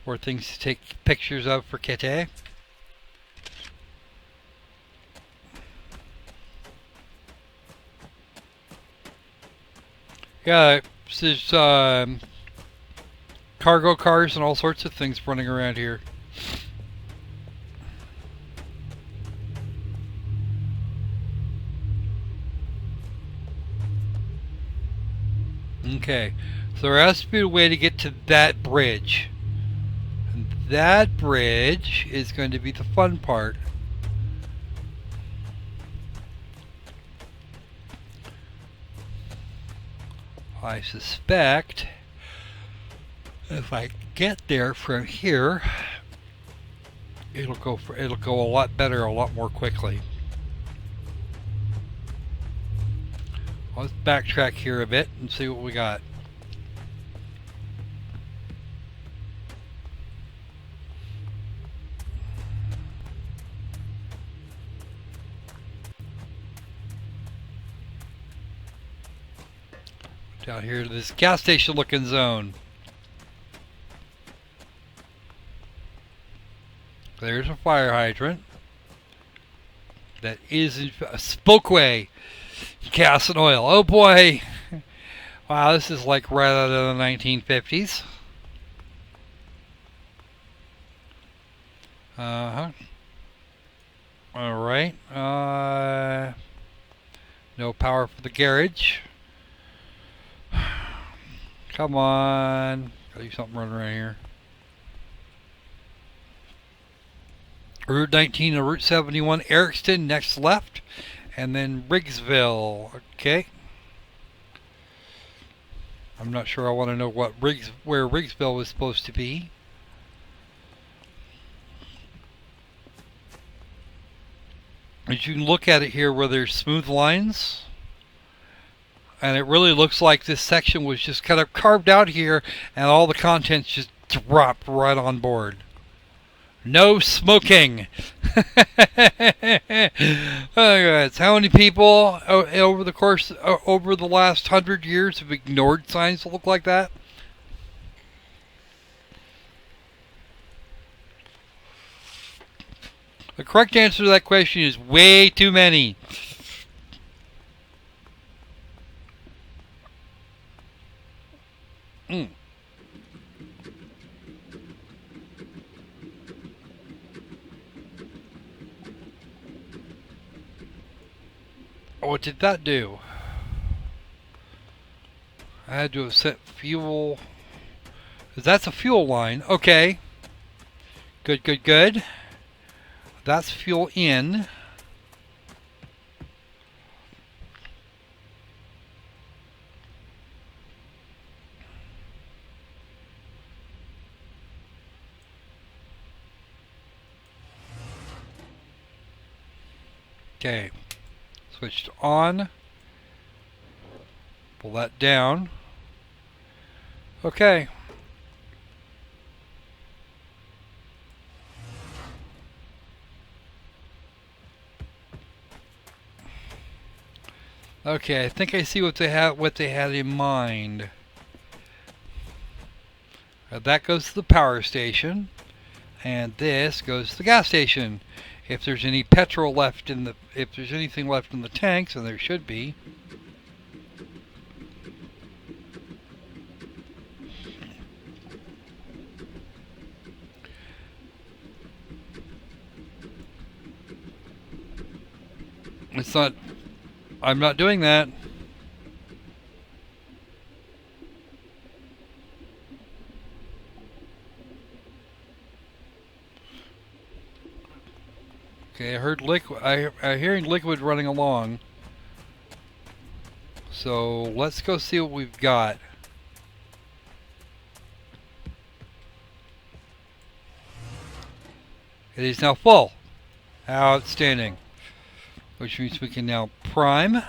Or things to take pictures of for Kitty. Yeah, There's cargo cars and all sorts of things running around here. Okay, so there has to be a way to get to that bridge. And that bridge is going to be the fun part. I suspect if I get there from here, it'll go a lot better, a lot more quickly. Let's backtrack here a bit and see what we got. Down here to this gas station looking zone. There's a fire hydrant. That is a spokeway. Gas and oil. Oh boy. Wow, this is like right out of the 1950s. Alright. No power for the garage. Come on. Gotta do something running around here. Route 19 and Route 71, Ericston, next left. And then Riggsville. Okay. I'm not sure I want to know where Riggsville was supposed to be. As you can look at it here where there's smooth lines. And it really looks like this section was just kind of carved out here and all the contents just dropped right on board. No smoking. Oh God. How many people over the last 100 years have ignored signs that look like that? The correct answer to that question is way too many. What did that do? I had to have set fuel. That's a fuel line. Okay. Good, good, good. That's fuel in. Okay. Switched on. Pull that down. Okay. Okay, I think I see what they had in mind. That goes to the power station, and this goes to the gas station. If there's any petrol left in the, if there's anything left in the tanks, and there should be. It's not, I'm not doing that. Okay, I heard liquid. I'm hearing liquid running along. So let's go see what we've got. It is now full. Outstanding. Which means we can now prime.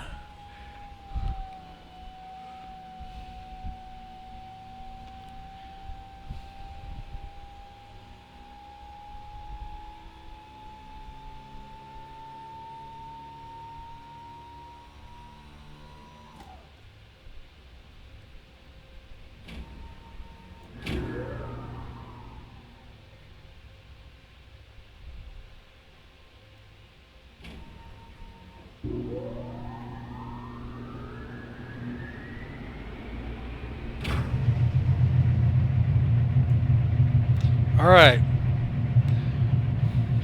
Alright.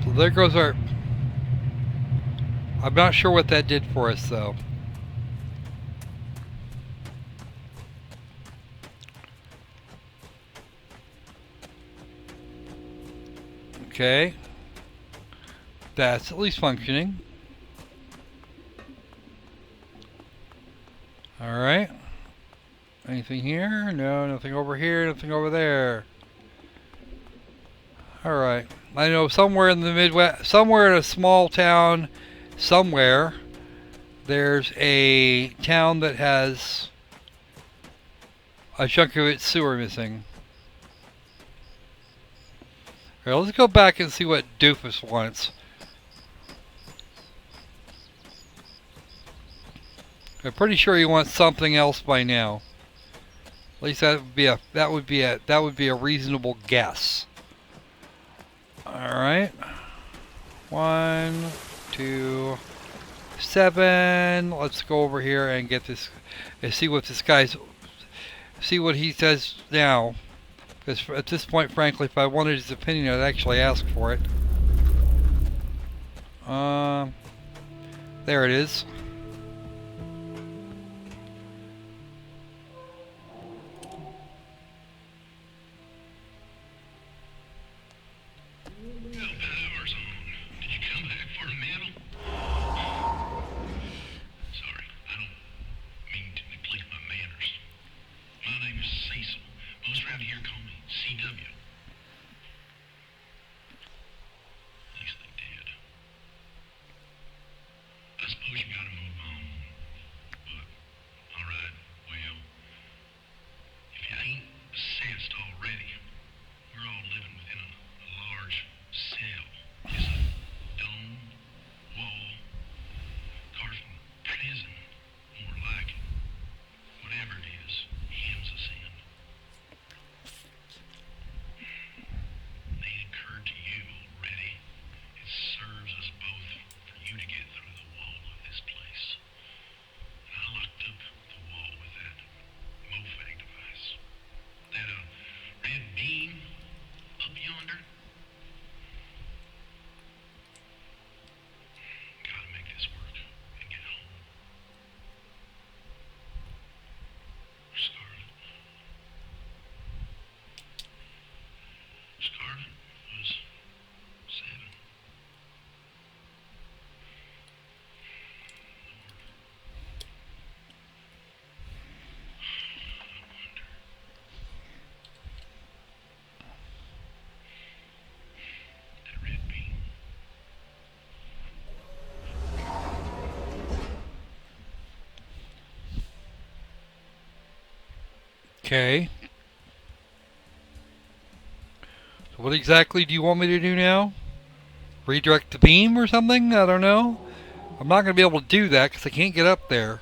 So there goes our... I'm not sure what that did for us, though. Okay. That's at least functioning. Alright. Anything here? No, nothing over here, nothing over there. Alright. I know somewhere in the Midwest, somewhere in a small town, somewhere, there's a town that has a chunk of its sewer missing. Alright, let's go back and see what Doofus wants. I'm pretty sure he wants something else by now. At least that would be a reasonable guess. Alright. 1, 2, 7. Let's go over here and get this and see what this guy's see what he says now. Because at this point, frankly, if I wanted his opinion, I'd actually ask for it. There it is. Power's on. Did you come back for a medal? Sorry, I don't mean to neglect my manners. My name is Cecil. Most around here call me CW. At least they did. I suppose you gotta move on. But, alright, well, if you ain't sensed already, we're all living within a large cell. It's a dome, wall, carved from prison, more like it. Whatever it is, hems us in. They occurred to you already. It serves us both for you to get through the wall of this place. And I locked up the wall with that MOFAG device. That red beam up yonder. Gotta make this work and get home. Scarlet. Scarlet was 7. That red beam. Okay. So what exactly do you want me to do now? Redirect the beam or something? I don't know. I'm not going to be able to do that because I can't get up there.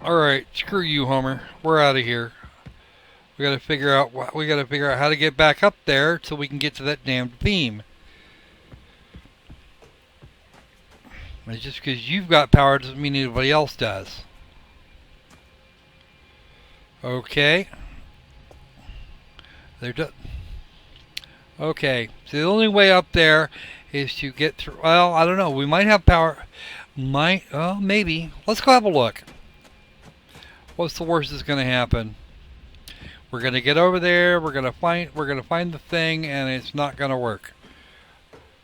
Alright, screw you, Homer. We're out of here. We gotta figure out how to get back up there so we can get to that damned beam. And just because you've got power doesn't mean anybody else does. Okay. Okay, so the only way up there is to get through. Well, I don't know. We might have power. Maybe. Let's go have a look. What's the worst that's going to happen? We're going to get over there. We're going to find the thing, and it's not going to work.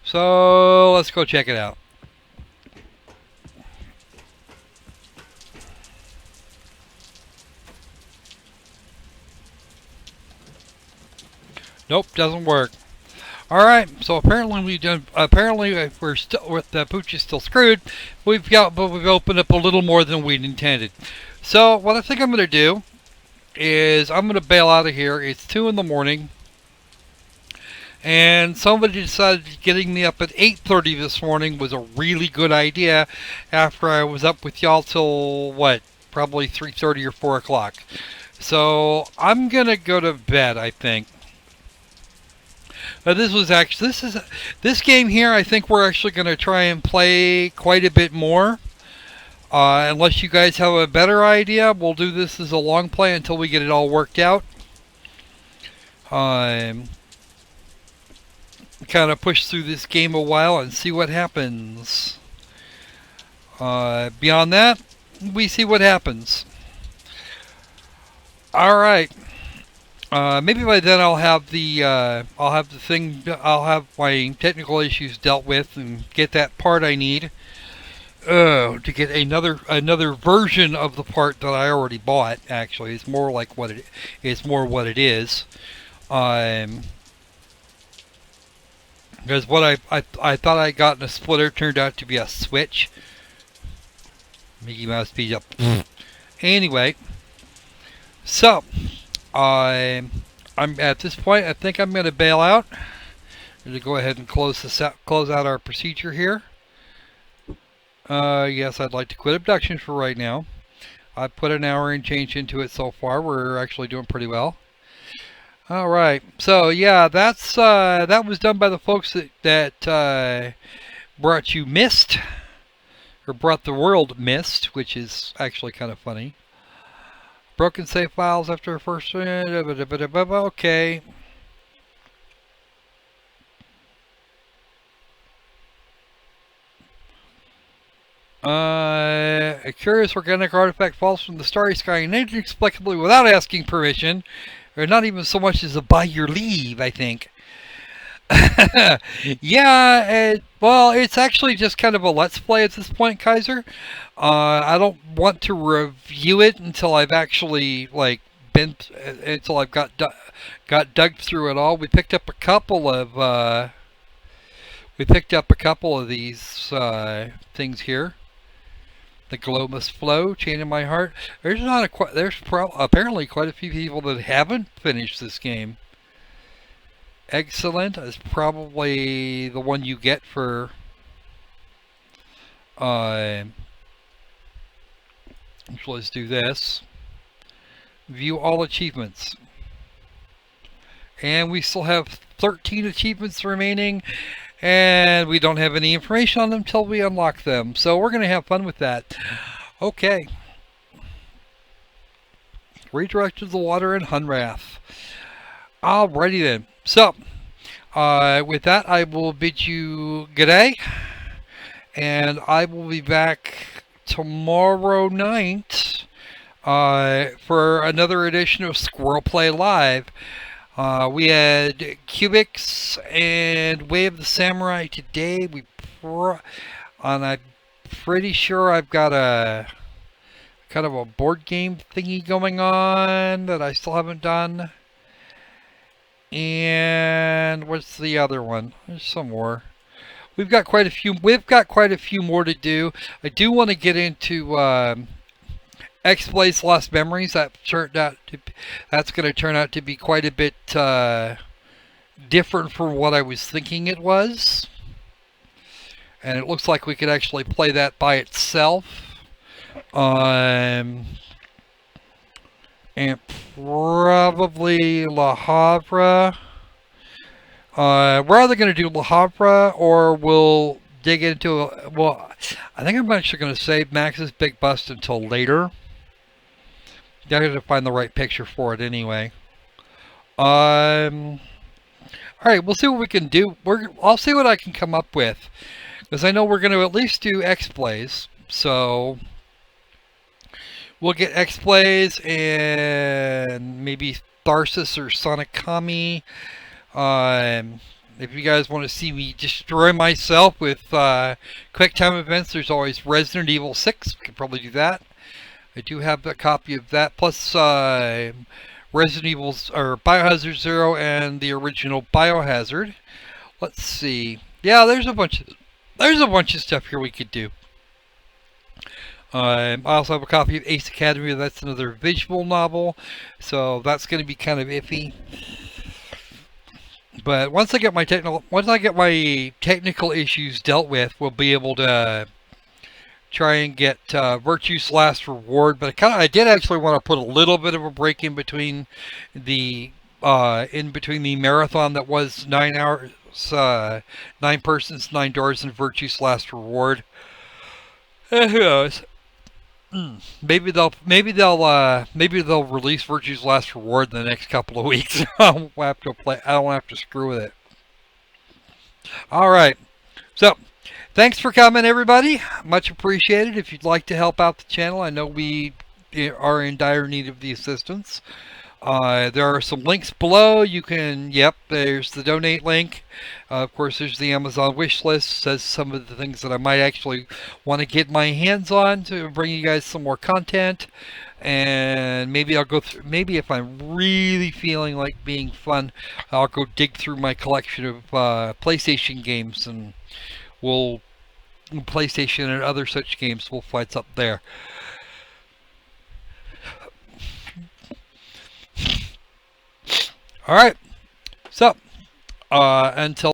So let's go check it out. Nope, doesn't work. All right, so apparently we're still with the pooch is still screwed. We've opened up a little more than we'd intended. So what I think I'm going to do is I'm going to bail out of here. It's 2 in the morning, And somebody decided getting me up at 8:30 this morning was a really good idea after I was up with y'all till, what, probably 3:30 or 4 o'clock. So I'm going to go to bed, I think. This game here, I think we're actually going to try and play quite a bit more. Unless you guys have a better idea, we'll do this as a long play until we get it all worked out. Kind of push through this game a while and see what happens. Beyond that, we see what happens. All right. Maybe by then I'll have my technical issues dealt with and get that part I need. To get another version of the part that I already bought. Actually, it's more like what it is. Because what I thought I got in a splitter turned out to be a switch. Mickey Mouse speed up. Anyway, so I'm at this point. I think I'm going to bail out. I'm going to go ahead and close out our procedure here. Yes, I'd like to quit Obduction for right now. I've put an hour and change into it so far. We're actually doing pretty well. All right. So yeah, that was done by the folks that brought you Myst, or brought the world Myst, which is actually kind of funny. Broken save files after first. Okay. A curious organic artifact falls from the starry sky inexplicably without asking permission, or not even so much as a by your leave, I think. Yeah, well, it's actually just kind of a let's play at this point, Kaiser. I don't want to review it until I've actually until I've got dug through it all. We picked up a couple of these things here. The glow must flow, chain in my heart. There's apparently quite a few people that haven't finished this game. Excellent is probably the one you get for let's do this. View all achievements. And we still have 13 achievements remaining, and we don't have any information on them until we unlock them. So we're going to have fun with that. Okay. Redirect to the water in Hunrath. Alrighty then. So, with that, I will bid you good day. And I will be back tomorrow night for another edition of SquirrelPlay Live. We had Cubixx and Way of the Samurai today. And I'm pretty sure I've got a kind of a board game thingy going on that I still haven't done. And what's the other one? There's some more. We've got quite a few more to do. I do want to get into X-Blade's Lost Memories. That's going to turn out to be quite a bit different from what I was thinking it was. And it looks like we could actually play that by itself. And probably La Havre. We're either going to do La Havre or we'll dig into... Well, I think I'm actually going to save Max's Big Bust until later. I got to find the right picture for it anyway. Alright, we'll see what we can do. I'll see what I can come up with. Because I know we're going to at least do X-Plays. So we'll get X-Plays and maybe Tharsis or Sonic Kami. If you guys want to see me destroy myself with quick time events, there's always Resident Evil 6. We could probably do that. I do have a copy of that, plus Resident Evil or Biohazard 0 and the original Biohazard. Let's see. Yeah, there's a bunch of stuff here we could do. I also have a copy of Ace Academy. That's another visual novel, so that's going to be kind of iffy. But once I get my technical issues dealt with, we'll be able to try and get Virtue's Last Reward. But I did actually want to put a little bit of a break in between the marathon that was 9 hours, 9 persons, 9 doors, and Virtue's Last Reward. Who knows? Maybe they'll release Virtue's Last Reward in the next couple of weeks. I won't have to play. I don't have to screw with it. All right. So, thanks for coming, everybody. Much appreciated. If you'd like to help out the channel, I know we are in dire need of the assistance. There are some links below. You can, there's the donate link. Of course, there's the Amazon wish list. Says some of the things that I might actually want to get my hands on to bring you guys some more content. And maybe I'll go through, maybe if I'm really feeling like being fun, I'll go dig through my collection of PlayStation games, and PlayStation and other such games, we'll find something there. All right, so until